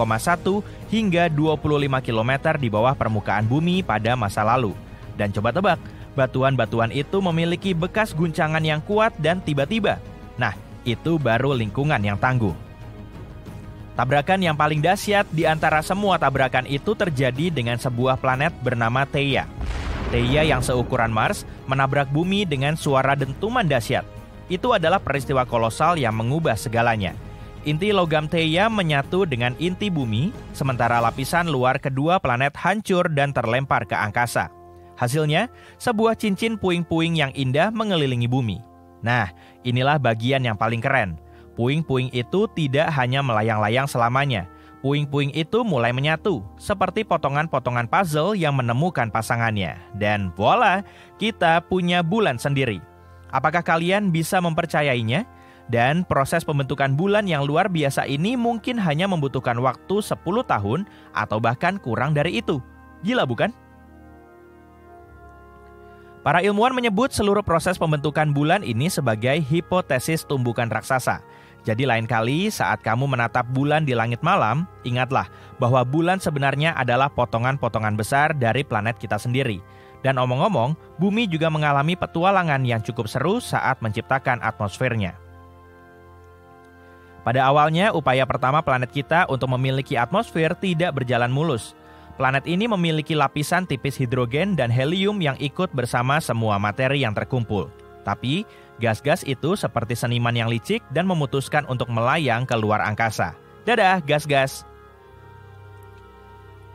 Speaker 5: hingga 25 km di bawah permukaan bumi pada masa lalu. Dan coba tebak, batuan-batuan itu memiliki bekas guncangan yang kuat dan tiba-tiba. Nah, itu baru lingkungan yang tangguh. Tabrakan yang paling dahsyat di antara semua tabrakan itu terjadi dengan sebuah planet bernama Theia. Theia yang seukuran Mars menabrak bumi dengan suara dentuman dahsyat. Itu adalah peristiwa kolosal yang mengubah segalanya. Inti logam Theia menyatu dengan inti bumi, sementara lapisan luar kedua planet hancur dan terlempar ke angkasa. Hasilnya, sebuah cincin puing-puing yang indah mengelilingi bumi. Nah, inilah bagian yang paling keren. Puing-puing itu tidak hanya melayang-layang selamanya. Puing-puing itu mulai menyatu, seperti potongan-potongan puzzle yang menemukan pasangannya. Dan voila, kita punya bulan sendiri. Apakah kalian bisa mempercayainya? Dan proses pembentukan bulan yang luar biasa ini mungkin hanya membutuhkan waktu 10 tahun atau bahkan kurang dari itu. Gila bukan? Para ilmuwan menyebut seluruh proses pembentukan bulan ini sebagai hipotesis tumbukan raksasa. Jadi lain kali saat kamu menatap bulan di langit malam, ingatlah bahwa bulan sebenarnya adalah potongan-potongan besar dari planet kita sendiri. Dan omong-omong, bumi juga mengalami petualangan yang cukup seru saat menciptakan atmosfernya. Pada awalnya, upaya pertama planet kita untuk memiliki atmosfer tidak berjalan mulus. Planet ini memiliki lapisan tipis hidrogen dan helium yang ikut bersama semua materi yang terkumpul. Tapi, gas-gas itu seperti seniman yang licik dan memutuskan untuk melayang ke luar angkasa. Dadah, gas-gas!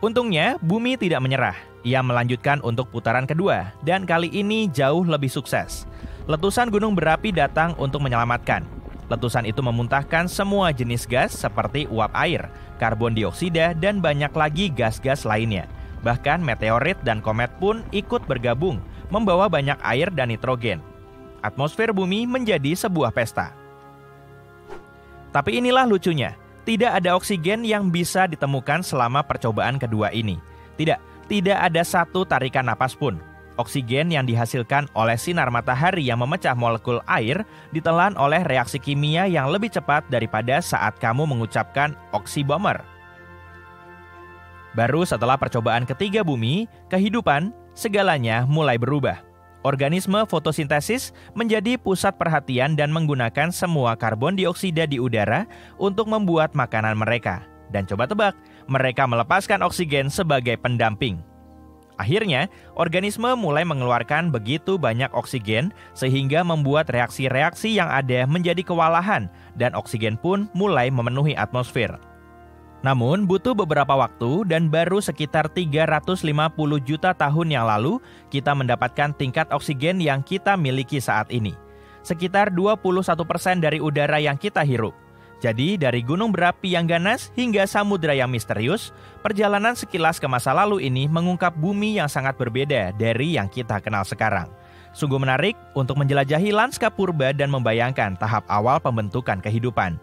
Speaker 5: Untungnya, bumi tidak menyerah. Ia melanjutkan untuk putaran kedua, dan kali ini jauh lebih sukses. Letusan gunung berapi datang untuk menyelamatkan. Letusan itu memuntahkan semua jenis gas seperti uap air, karbon dioksida, dan banyak lagi gas-gas lainnya. Bahkan meteorit dan komet pun ikut bergabung, membawa banyak air dan nitrogen. Atmosfer bumi menjadi sebuah pesta. Tapi inilah lucunya, tidak ada oksigen yang bisa ditemukan selama percobaan kedua ini. Tidak ada satu tarikan napas pun. Oksigen yang dihasilkan oleh sinar matahari yang memecah molekul air ditelan oleh reaksi kimia yang lebih cepat daripada saat kamu mengucapkan oksibomber. Baru setelah percobaan ketiga bumi, kehidupan, segalanya mulai berubah. Organisme fotosintesis menjadi pusat perhatian dan menggunakan semua karbon dioksida di udara untuk membuat makanan mereka. Dan coba tebak, mereka melepaskan oksigen sebagai pendamping. Akhirnya, organisme mulai mengeluarkan begitu banyak oksigen sehingga membuat reaksi-reaksi yang ada menjadi kewalahan dan oksigen pun mulai memenuhi atmosfer. Namun, butuh beberapa waktu dan baru sekitar 350 juta tahun yang lalu kita mendapatkan tingkat oksigen yang kita miliki saat ini. Sekitar 21% dari udara yang kita hirup. Jadi, dari gunung berapi yang ganas hingga samudra yang misterius, perjalanan sekilas ke masa lalu ini mengungkap bumi yang sangat berbeda dari yang kita kenal sekarang. Sungguh menarik untuk menjelajahi lanskap purba dan membayangkan tahap awal pembentukan kehidupan.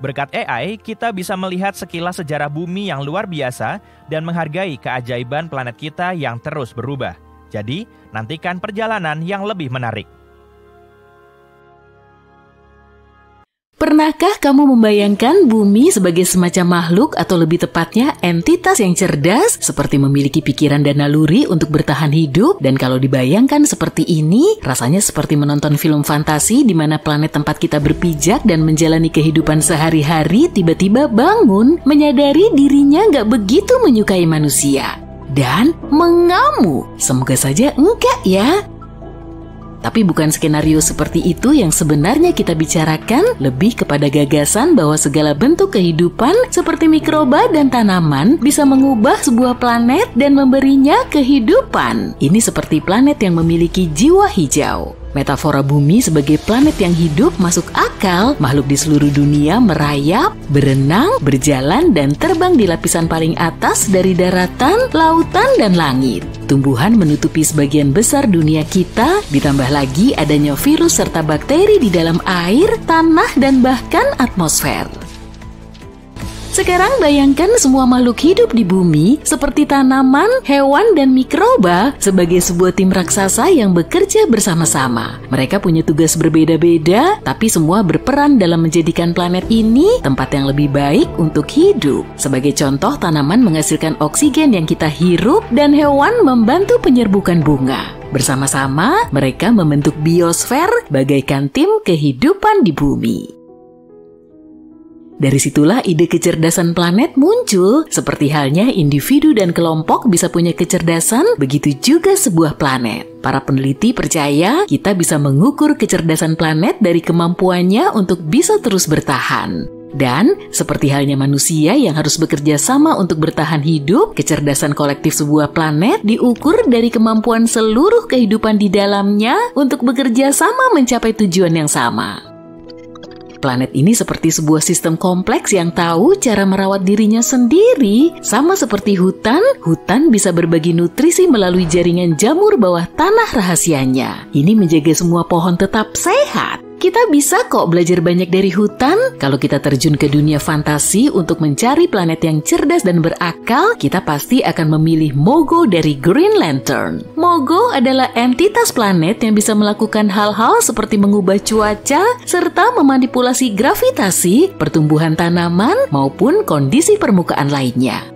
Speaker 5: Berkat AI, kita bisa melihat sekilas sejarah bumi yang luar biasa dan menghargai keajaiban planet kita yang terus berubah. Jadi, nantikan perjalanan yang lebih menarik.
Speaker 4: Pernahkah kamu membayangkan bumi sebagai semacam makhluk atau lebih tepatnya entitas yang cerdas seperti memiliki pikiran dan naluri untuk bertahan hidup? Dan kalau dibayangkan seperti ini, rasanya seperti menonton film fantasi di mana planet tempat kita berpijak dan menjalani kehidupan sehari-hari tiba-tiba bangun menyadari dirinya nggak begitu menyukai manusia dan mengamuk. Semoga saja enggak ya. Tapi bukan skenario seperti itu yang sebenarnya kita bicarakan, lebih kepada gagasan bahwa segala bentuk kehidupan seperti mikroba dan tanaman bisa mengubah sebuah planet dan memberinya kehidupan. Ini seperti planet yang memiliki jiwa hijau. Metafora bumi sebagai planet yang hidup masuk akal. Makhluk di seluruh dunia merayap, berenang, berjalan, dan terbang di lapisan paling atas dari daratan, lautan, dan langit. Tumbuhan menutupi sebagian besar dunia kita, ditambah lagi adanya virus serta bakteri di dalam air, tanah, dan bahkan atmosfer. Sekarang bayangkan semua makhluk hidup di bumi seperti tanaman, hewan, dan mikroba sebagai sebuah tim raksasa yang bekerja bersama-sama. Mereka punya tugas berbeda-beda, tapi semua berperan dalam menjadikan planet ini tempat yang lebih baik untuk hidup. Sebagai contoh, tanaman menghasilkan oksigen yang kita hirup dan hewan membantu penyerbukan bunga. Bersama-sama, mereka membentuk biosfer bagaikan tim kehidupan di bumi. Dari situlah ide kecerdasan planet muncul. Seperti halnya individu dan kelompok bisa punya kecerdasan, begitu juga sebuah planet. Para peneliti percaya kita bisa mengukur kecerdasan planet dari kemampuannya untuk bisa terus bertahan. Dan seperti halnya manusia yang harus bekerja sama untuk bertahan hidup, kecerdasan kolektif sebuah planet diukur dari kemampuan seluruh kehidupan di dalamnya untuk bekerja sama mencapai tujuan yang sama. Planet ini seperti sebuah sistem kompleks yang tahu cara merawat dirinya sendiri. Sama seperti hutan, hutan bisa berbagi nutrisi melalui jaringan jamur bawah tanah rahasianya. Ini menjaga semua pohon tetap sehat. Kita bisa kok belajar banyak dari hutan. Kalau kita terjun ke dunia fantasi untuk mencari planet yang cerdas dan berakal, kita pasti akan memilih Mogo dari Green Lantern. Mogo adalah entitas planet yang bisa melakukan hal-hal seperti mengubah cuaca, serta memanipulasi gravitasi, pertumbuhan tanaman, maupun kondisi permukaan lainnya.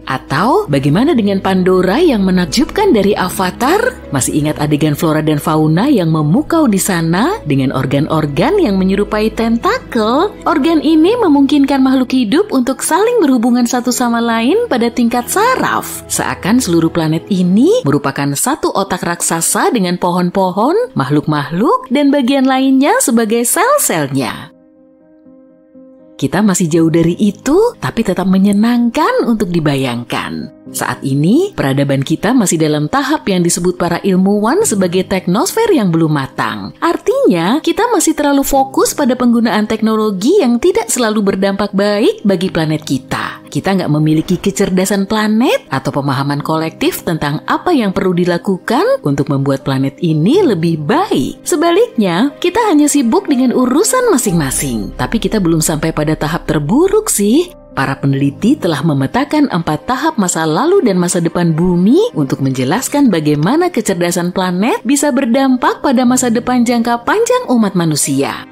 Speaker 4: Atau bagaimana dengan Pandora yang menakjubkan dari Avatar? Masih ingat adegan flora dan fauna yang memukau di sana dengan organ-organ yang menyerupai tentakel? Organ ini memungkinkan makhluk hidup untuk saling berhubungan satu sama lain pada tingkat saraf. Seakan seluruh planet ini merupakan satu otak raksasa dengan pohon-pohon, makhluk-makhluk, dan bagian lainnya sebagai sel-selnya. Kita masih jauh dari itu, tapi tetap menyenangkan untuk dibayangkan. Saat ini, peradaban kita masih dalam tahap yang disebut para ilmuwan sebagai teknosfer yang belum matang. Artinya, kita masih terlalu fokus pada penggunaan teknologi yang tidak selalu berdampak baik bagi planet kita. Kita nggak memiliki kecerdasan planet atau pemahaman kolektif tentang apa yang perlu dilakukan untuk membuat planet ini lebih baik. Sebaliknya, kita hanya sibuk dengan urusan masing-masing. Tapi kita belum sampai pada tahap terburuk sih. Para peneliti telah memetakan 4 tahap masa lalu dan masa depan bumi untuk menjelaskan bagaimana kecerdasan planet bisa berdampak pada masa depan jangka panjang umat manusia.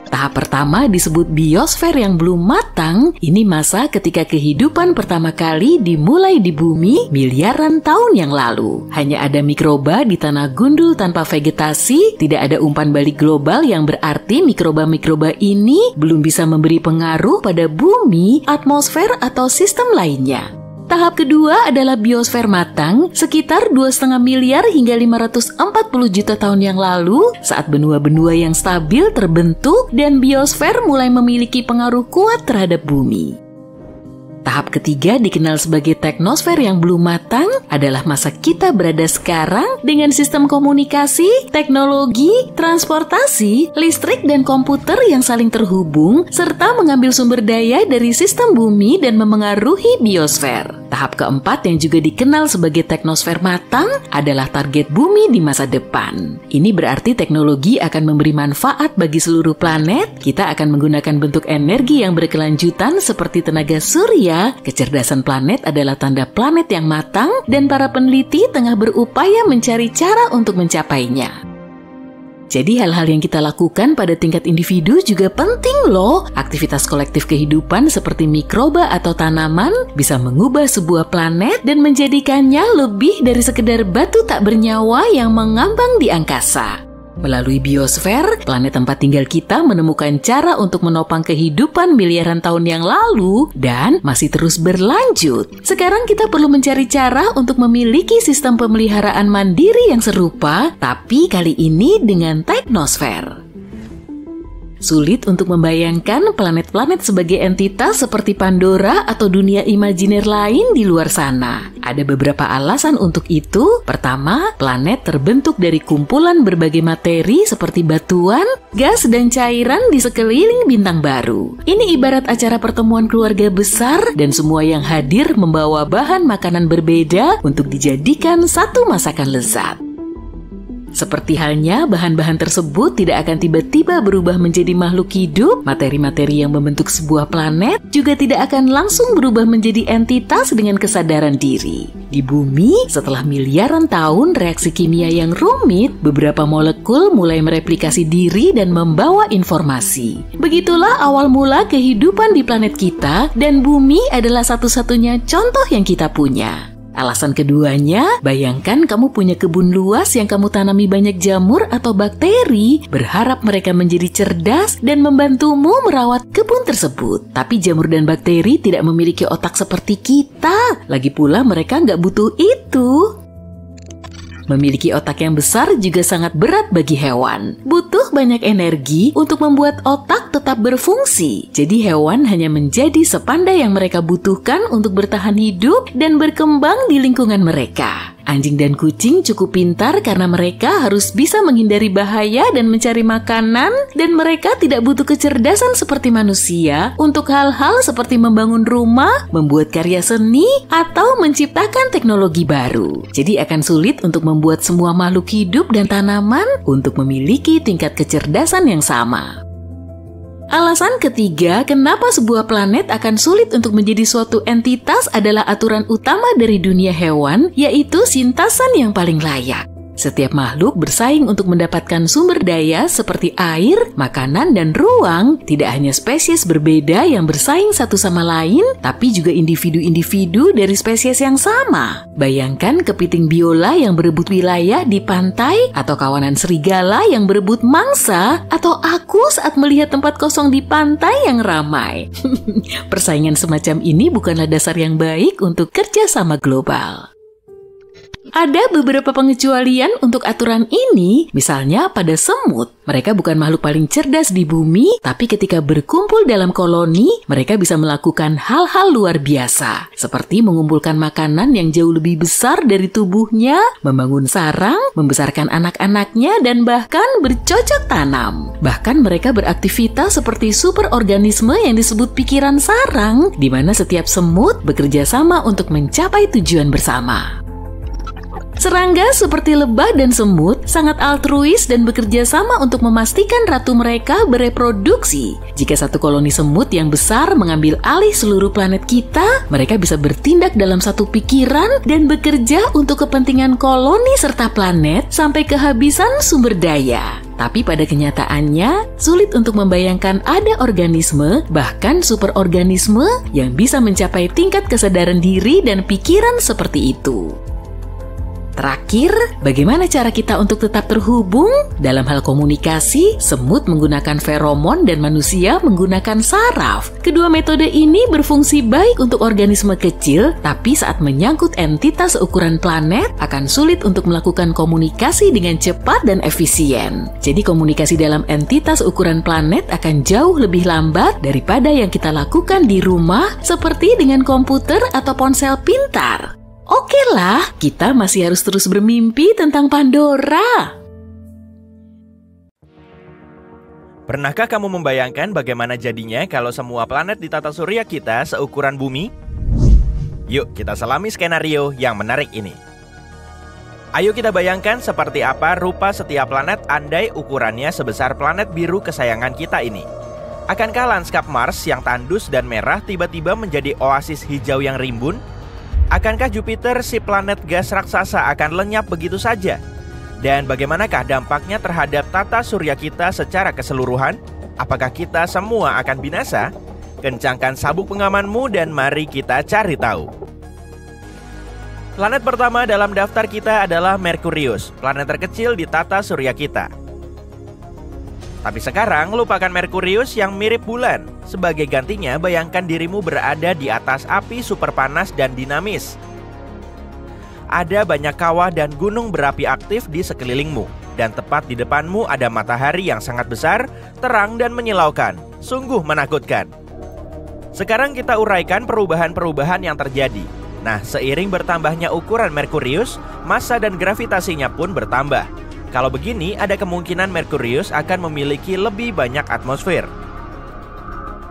Speaker 4: Tahap pertama disebut biosfer yang belum matang. Ini masa ketika kehidupan pertama kali dimulai di bumi miliaran tahun yang lalu. Hanya ada mikroba di tanah gundul tanpa vegetasi, tidak ada umpan balik global yang berarti mikroba-mikroba ini belum bisa memberi pengaruh pada bumi, atmosfer, atau sistem lainnya. Tahap kedua adalah biosfer matang, sekitar 2,5 miliar hingga 540 juta tahun yang lalu, saat benua-benua yang stabil terbentuk dan biosfer mulai memiliki pengaruh kuat terhadap bumi. Tahap ketiga dikenal sebagai teknosfer yang belum matang adalah masa kita berada sekarang dengan sistem komunikasi, teknologi, transportasi, listrik, dan komputer yang saling terhubung serta mengambil sumber daya dari sistem bumi dan memengaruhi biosfer. Tahap keempat yang juga dikenal sebagai teknosfer matang adalah target bumi di masa depan. Ini berarti teknologi akan memberi manfaat bagi seluruh planet. Kita akan menggunakan bentuk energi yang berkelanjutan seperti tenaga surya. Kecerdasan planet adalah tanda planet yang matang dan para peneliti tengah berupaya mencari cara untuk mencapainya. Jadi hal-hal yang kita lakukan pada tingkat individu juga penting loh. Aktivitas kolektif kehidupan seperti mikroba atau tanaman bisa mengubah sebuah planet dan menjadikannya lebih dari sekedar batu tak bernyawa yang mengambang di angkasa. Melalui biosfer, planet tempat tinggal kita menemukan cara untuk menopang kehidupan miliaran tahun yang lalu dan masih terus berlanjut. Sekarang kita perlu mencari cara untuk memiliki sistem pemeliharaan mandiri yang serupa, tapi kali ini dengan teknosfer. Sulit untuk membayangkan planet-planet sebagai entitas seperti Pandora atau dunia imajiner lain di luar sana. Ada beberapa alasan untuk itu. Pertama, planet terbentuk dari kumpulan berbagai materi seperti batuan, gas, dan cairan di sekeliling bintang baru. Ini ibarat acara pertemuan keluarga besar dan semua yang hadir membawa bahan makanan berbeda untuk dijadikan satu masakan lezat. Seperti halnya bahan-bahan tersebut tidak akan tiba-tiba berubah menjadi makhluk hidup, materi-materi yang membentuk sebuah planet juga tidak akan langsung berubah menjadi entitas dengan kesadaran diri. Di bumi, setelah miliaran tahun reaksi kimia yang rumit, beberapa molekul mulai mereplikasi diri dan membawa informasi. Begitulah awal mula kehidupan di planet kita, dan bumi adalah satu-satunya contoh yang kita punya. Alasan keduanya, bayangkan kamu punya kebun luas yang kamu tanami banyak jamur atau bakteri, berharap mereka menjadi cerdas dan membantumu merawat kebun tersebut. Tapi jamur dan bakteri tidak memiliki otak seperti kita. Lagi pula mereka nggak butuh itu. Memiliki otak yang besar juga sangat berat bagi hewan. Butuh banyak energi untuk membuat otak tetap berfungsi. Jadi hewan hanya menjadi sepandai yang mereka butuhkan untuk bertahan hidup dan berkembang di lingkungan mereka. Anjing dan kucing cukup pintar karena mereka harus bisa menghindari bahaya dan mencari makanan, dan mereka tidak butuh kecerdasan seperti manusia untuk hal-hal seperti membangun rumah, membuat karya seni, atau menciptakan teknologi baru. Jadi akan sulit untuk membuat semua makhluk hidup dan tanaman untuk memiliki tingkat kecerdasan yang sama. Alasan ketiga, kenapa sebuah planet akan sulit untuk menjadi suatu entitas adalah aturan utama dari dunia hewan, yaitu sintasan yang paling layak. Setiap makhluk bersaing untuk mendapatkan sumber daya seperti air, makanan, dan ruang. Tidak hanya spesies berbeda yang bersaing satu sama lain, tapi juga individu-individu dari spesies yang sama. Bayangkan kepiting biola yang berebut wilayah di pantai, atau kawanan serigala yang berebut mangsa, atau aku saat melihat tempat kosong di pantai yang ramai. Persaingan semacam ini bukanlah dasar yang baik untuk kerjasama global. Ada beberapa pengecualian untuk aturan ini, misalnya pada semut. Mereka bukan makhluk paling cerdas di bumi, tapi ketika berkumpul dalam koloni, mereka bisa melakukan hal-hal luar biasa, seperti mengumpulkan makanan yang jauh lebih besar dari tubuhnya, membangun sarang, membesarkan anak-anaknya, dan bahkan bercocok tanam. Bahkan mereka beraktivitas seperti superorganisme yang disebut pikiran sarang, di mana setiap semut bekerja sama untuk mencapai tujuan bersama. Serangga seperti lebah dan semut sangat altruis dan bekerja sama untuk memastikan ratu mereka bereproduksi. Jika satu koloni semut yang besar mengambil alih seluruh planet kita, mereka bisa bertindak dalam satu pikiran dan bekerja untuk kepentingan koloni serta planet sampai kehabisan sumber daya. Tapi pada kenyataannya, sulit untuk membayangkan ada organisme, bahkan superorganisme, yang bisa mencapai tingkat kesadaran diri dan pikiran seperti itu. Terakhir, bagaimana cara kita untuk tetap terhubung? Dalam hal komunikasi, semut menggunakan feromon dan manusia menggunakan saraf. Kedua metode ini berfungsi baik untuk organisme kecil, tapi saat menyangkut entitas seukuran planet, akan sulit untuk melakukan komunikasi dengan cepat dan efisien. Jadi komunikasi dalam entitas ukuran planet akan jauh lebih lambat daripada yang kita lakukan di rumah, seperti dengan komputer atau ponsel pintar. Oke lah, kita masih harus terus bermimpi tentang Pandora.
Speaker 5: Pernahkah kamu membayangkan bagaimana jadinya kalau semua planet di tata surya kita seukuran bumi? Yuk kita selami skenario yang menarik ini. Ayo kita bayangkan seperti apa rupa setiap planet andai ukurannya sebesar planet biru kesayangan kita ini. Akankah lanskap Mars yang tandus dan merah tiba-tiba menjadi oasis hijau yang rimbun? Akankah Jupiter, si planet gas raksasa, akan lenyap begitu saja? Dan bagaimanakah dampaknya terhadap tata surya kita secara keseluruhan? Apakah kita semua akan binasa? Kencangkan sabuk pengamanmu dan mari kita cari tahu. Planet pertama dalam daftar kita adalah Merkurius, planet terkecil di tata surya kita. Tapi sekarang lupakan Merkurius yang mirip bulan. Sebagai gantinya, bayangkan dirimu berada di atas api super panas dan dinamis. Ada banyak kawah dan gunung berapi aktif di sekelilingmu. Dan tepat di depanmu ada matahari yang sangat besar, terang dan menyilaukan. Sungguh menakutkan. Sekarang kita uraikan perubahan-perubahan yang terjadi. Nah, seiring bertambahnya ukuran Merkurius, massa dan gravitasinya pun bertambah. Kalau begini, ada kemungkinan Merkurius akan memiliki lebih banyak atmosfer.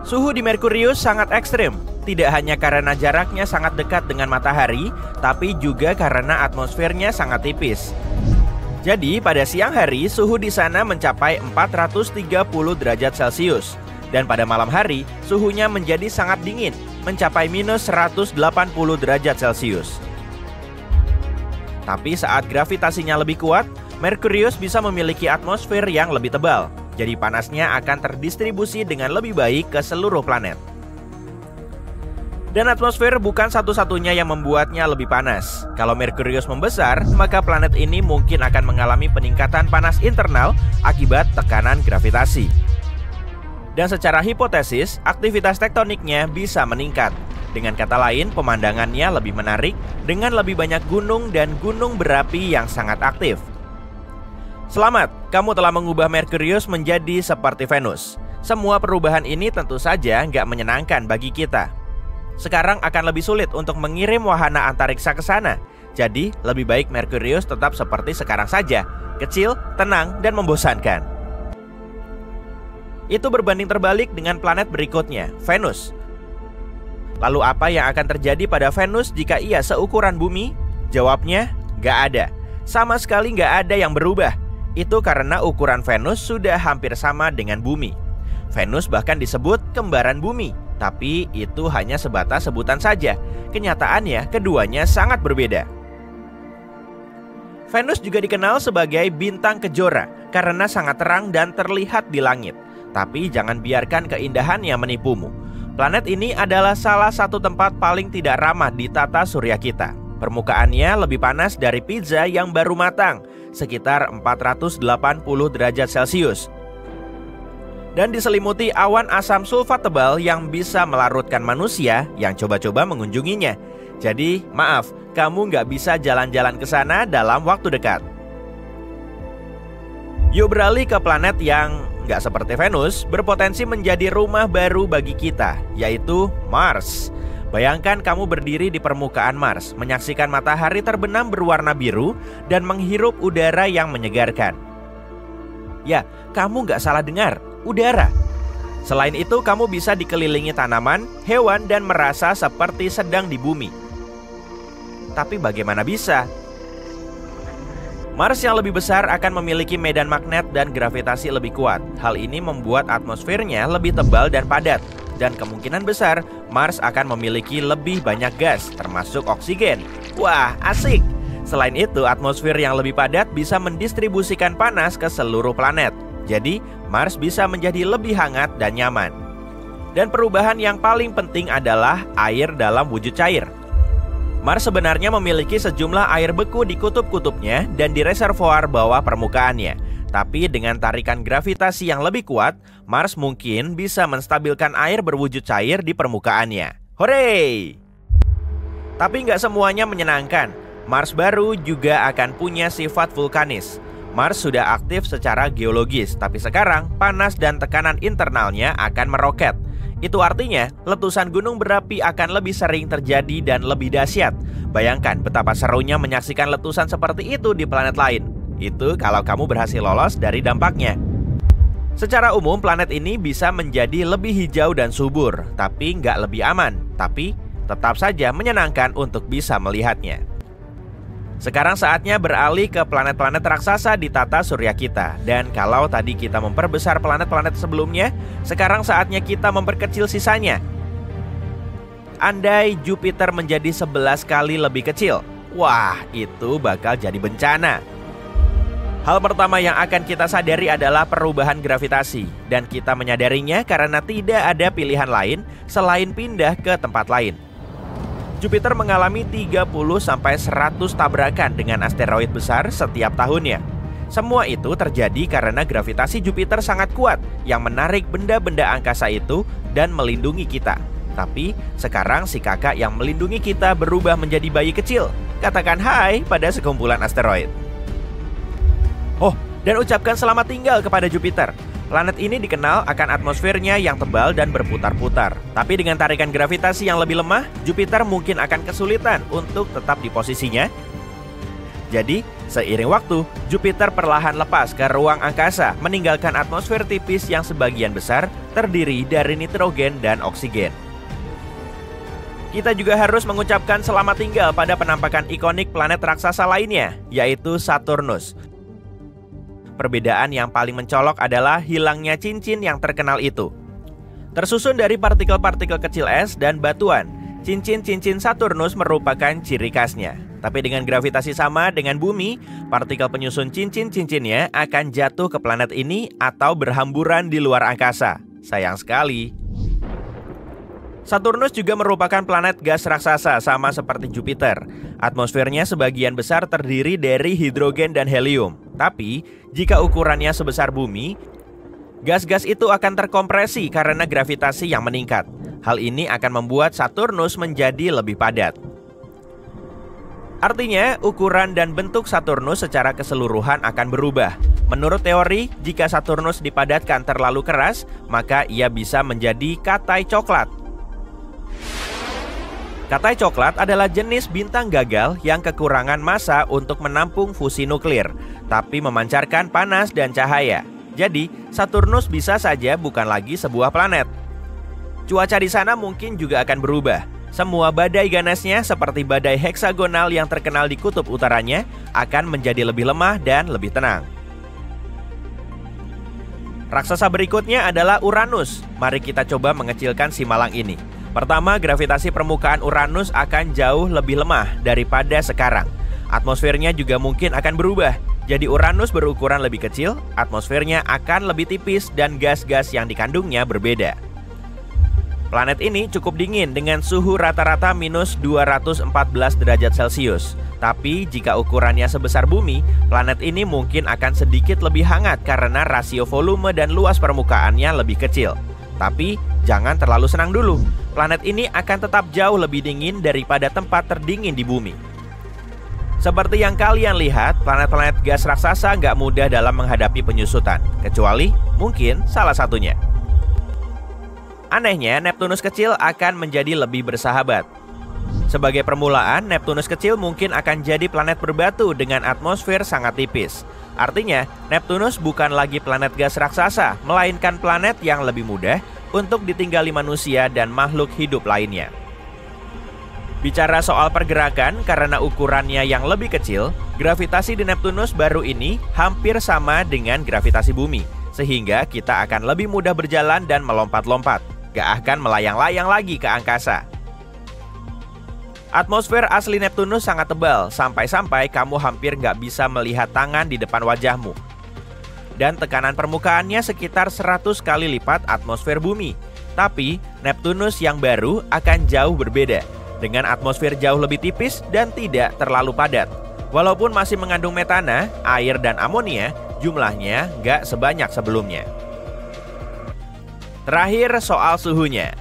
Speaker 5: Suhu di Merkurius sangat ekstrim, tidak hanya karena jaraknya sangat dekat dengan matahari, tapi juga karena atmosfernya sangat tipis. Jadi, pada siang hari, suhu di sana mencapai 430 derajat Celcius. Dan pada malam hari, suhunya menjadi sangat dingin, mencapai minus 180 derajat Celcius. Tapi saat gravitasinya lebih kuat, Merkurius bisa memiliki atmosfer yang lebih tebal, jadi panasnya akan terdistribusi dengan lebih baik ke seluruh planet. Dan atmosfer bukan satu-satunya yang membuatnya lebih panas. Kalau Merkurius membesar, maka planet ini mungkin akan mengalami peningkatan panas internal akibat tekanan gravitasi. Dan secara hipotesis, aktivitas tektoniknya bisa meningkat. Dengan kata lain, pemandangannya lebih menarik dengan lebih banyak gunung dan gunung berapi yang sangat aktif. Selamat, kamu telah mengubah Merkurius menjadi seperti Venus. Semua perubahan ini tentu saja nggak menyenangkan bagi kita. Sekarang akan lebih sulit untuk mengirim wahana antariksa ke sana. Jadi, lebih baik Merkurius tetap seperti sekarang saja, kecil, tenang, dan membosankan. Itu berbanding terbalik dengan planet berikutnya, Venus. Lalu apa yang akan terjadi pada Venus jika ia seukuran bumi? Jawabnya, nggak ada. Sama sekali nggak ada yang berubah. Itu karena ukuran Venus sudah hampir sama dengan bumi. Venus bahkan disebut kembaran bumi, tapi itu hanya sebatas sebutan saja. Kenyataannya, keduanya sangat berbeda. Venus juga dikenal sebagai bintang kejora karena sangat terang dan terlihat di langit. Tapi jangan biarkan keindahannya menipumu. Planet ini adalah salah satu tempat paling tidak ramah di tata surya kita. Permukaannya lebih panas dari pizza yang baru matang, sekitar 480 derajat Celcius. Dan diselimuti awan asam sulfat tebal yang bisa melarutkan manusia yang coba-coba mengunjunginya. Jadi, maaf, kamu nggak bisa jalan-jalan ke sana dalam waktu dekat. Yuk beralih ke planet yang nggak seperti Venus, berpotensi menjadi rumah baru bagi kita, yaitu Mars. Bayangkan kamu berdiri di permukaan Mars, menyaksikan matahari terbenam berwarna biru dan menghirup udara yang menyegarkan. Ya, kamu nggak salah dengar, udara. Selain itu, kamu bisa dikelilingi tanaman, hewan, dan merasa seperti sedang di bumi. Tapi bagaimana bisa? Mars yang lebih besar akan memiliki medan magnet dan gravitasi lebih kuat. Hal ini membuat atmosfernya lebih tebal dan padat. Dan kemungkinan besar Mars akan memiliki lebih banyak gas, termasuk oksigen. Wah, asik! Selain itu, atmosfer yang lebih padat bisa mendistribusikan panas ke seluruh planet. Jadi, Mars bisa menjadi lebih hangat dan nyaman. Dan perubahan yang paling penting adalah air dalam wujud cair. Mars sebenarnya memiliki sejumlah air beku di kutub-kutubnya dan di reservoir bawah permukaannya. Tapi dengan tarikan gravitasi yang lebih kuat, Mars mungkin bisa menstabilkan air berwujud cair di permukaannya. Hore! Tapi nggak semuanya menyenangkan. Mars baru juga akan punya sifat vulkanis. Mars sudah aktif secara geologis, tapi sekarang panas dan tekanan internalnya akan meroket. Itu artinya letusan gunung berapi akan lebih sering terjadi dan lebih dahsyat. Bayangkan betapa serunya menyaksikan letusan seperti itu di planet lain. Itu kalau kamu berhasil lolos dari dampaknya. Secara umum planet ini bisa menjadi lebih hijau dan subur, tapi nggak lebih aman. Tapi tetap saja menyenangkan untuk bisa melihatnya. Sekarang saatnya beralih ke planet-planet raksasa di tata surya kita. Dan kalau tadi kita memperbesar planet-planet sebelumnya, sekarang saatnya kita memperkecil sisanya. Andai Jupiter menjadi 11 kali lebih kecil, wah, itu bakal jadi bencana. Hal pertama yang akan kita sadari adalah perubahan gravitasi. Dan kita menyadarinya karena tidak ada pilihan lain selain pindah ke tempat lain. Jupiter mengalami 30-100 tabrakan dengan asteroid besar setiap tahunnya. Semua itu terjadi karena gravitasi Jupiter sangat kuat yang menarik benda-benda angkasa itu dan melindungi kita. Tapi sekarang si kakak yang melindungi kita berubah menjadi bayi kecil. Katakan hai pada sekumpulan asteroid. Oh, dan ucapkan selamat tinggal kepada Jupiter. Planet ini dikenal akan atmosfernya yang tebal dan berputar-putar. Tapi dengan tarikan gravitasi yang lebih lemah, Jupiter mungkin akan kesulitan untuk tetap di posisinya. Jadi, seiring waktu, Jupiter perlahan lepas ke ruang angkasa, meninggalkan atmosfer tipis yang sebagian besar terdiri dari nitrogen dan oksigen. Kita juga harus mengucapkan selamat tinggal pada penampakan ikonik planet raksasa lainnya, yaitu Saturnus. Perbedaan yang paling mencolok adalah hilangnya cincin yang terkenal itu. Tersusun dari partikel-partikel kecil es dan batuan, cincin-cincin Saturnus merupakan ciri khasnya. Tapi dengan gravitasi sama dengan bumi, partikel penyusun cincin-cincinnya akan jatuh ke planet ini atau berhamburan di luar angkasa. Sayang sekali. Saturnus juga merupakan planet gas raksasa sama seperti Jupiter. Atmosfernya sebagian besar terdiri dari hidrogen dan helium. Tapi, jika ukurannya sebesar bumi, gas-gas itu akan terkompresi karena gravitasi yang meningkat. Hal ini akan membuat Saturnus menjadi lebih padat. Artinya, ukuran dan bentuk Saturnus secara keseluruhan akan berubah. Menurut teori, jika Saturnus dipadatkan terlalu keras, maka ia bisa menjadi katai coklat. Katai coklat adalah jenis bintang gagal yang kekurangan massa untuk menampung fusi nuklir, tapi memancarkan panas dan cahaya. Jadi, Saturnus bisa saja bukan lagi sebuah planet. Cuaca di sana mungkin juga akan berubah. Semua badai ganasnya seperti badai heksagonal yang terkenal di kutub utaranya akan menjadi lebih lemah dan lebih tenang. Raksasa berikutnya adalah Uranus. Mari kita coba mengecilkan si malang ini. Pertama, gravitasi permukaan Uranus akan jauh lebih lemah daripada sekarang. Atmosfernya juga mungkin akan berubah. Jadi Uranus berukuran lebih kecil, atmosfernya akan lebih tipis dan gas-gas yang dikandungnya berbeda. Planet ini cukup dingin dengan suhu rata-rata minus 214 derajat Celcius. Tapi jika ukurannya sebesar bumi, planet ini mungkin akan sedikit lebih hangat karena rasio volume dan luas permukaannya lebih kecil. Tapi jangan terlalu senang dulu. Planet ini akan tetap jauh lebih dingin daripada tempat terdingin di bumi. Seperti yang kalian lihat, planet-planet gas raksasa nggak mudah dalam menghadapi penyusutan, kecuali mungkin salah satunya. Anehnya, Neptunus kecil akan menjadi lebih bersahabat. Sebagai permulaan, Neptunus kecil mungkin akan jadi planet berbatu dengan atmosfer sangat tipis. Artinya, Neptunus bukan lagi planet gas raksasa, melainkan planet yang lebih mudah untuk ditinggali manusia dan makhluk hidup lainnya. Bicara soal pergerakan, karena ukurannya yang lebih kecil, gravitasi di Neptunus baru ini hampir sama dengan gravitasi bumi, sehingga kita akan lebih mudah berjalan dan melompat-lompat, gak akan melayang-layang lagi ke angkasa. Atmosfer asli Neptunus sangat tebal, sampai-sampai kamu hampir gak bisa melihat tangan di depan wajahmu. Dan tekanan permukaannya sekitar 100 kali lipat atmosfer bumi. Tapi, Neptunus yang baru akan jauh berbeda, dengan atmosfer jauh lebih tipis dan tidak terlalu padat. Walaupun masih mengandung metana, air dan amonia, jumlahnya gak sebanyak sebelumnya. Terakhir soal suhunya.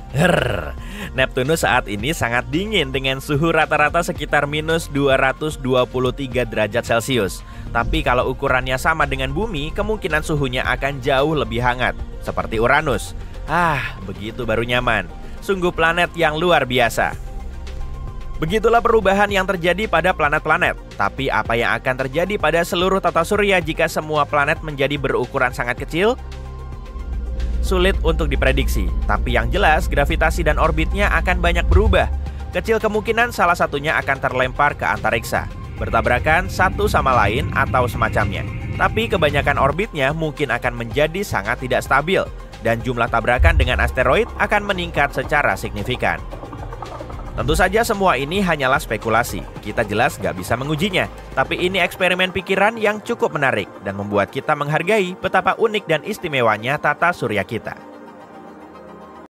Speaker 5: Neptunus saat ini sangat dingin dengan suhu rata-rata sekitar minus 223 derajat Celcius. Tapi kalau ukurannya sama dengan bumi, kemungkinan suhunya akan jauh lebih hangat, seperti Uranus. Begitu baru nyaman. Sungguh planet yang luar biasa. Begitulah perubahan yang terjadi pada planet-planet. Tapi apa yang akan terjadi pada seluruh tata surya jika semua planet menjadi berukuran sangat kecil? Sulit untuk diprediksi, tapi yang jelas gravitasi dan orbitnya akan banyak berubah. Kecil kemungkinan salah satunya akan terlempar ke antariksa, bertabrakan satu sama lain atau semacamnya. Tapi kebanyakan orbitnya mungkin akan menjadi sangat tidak stabil, dan jumlah tabrakan dengan asteroid akan meningkat secara signifikan. Tentu saja semua ini hanyalah spekulasi, kita jelas nggak bisa mengujinya. Tapi ini eksperimen pikiran yang cukup menarik dan membuat kita menghargai betapa unik dan istimewanya tata surya kita.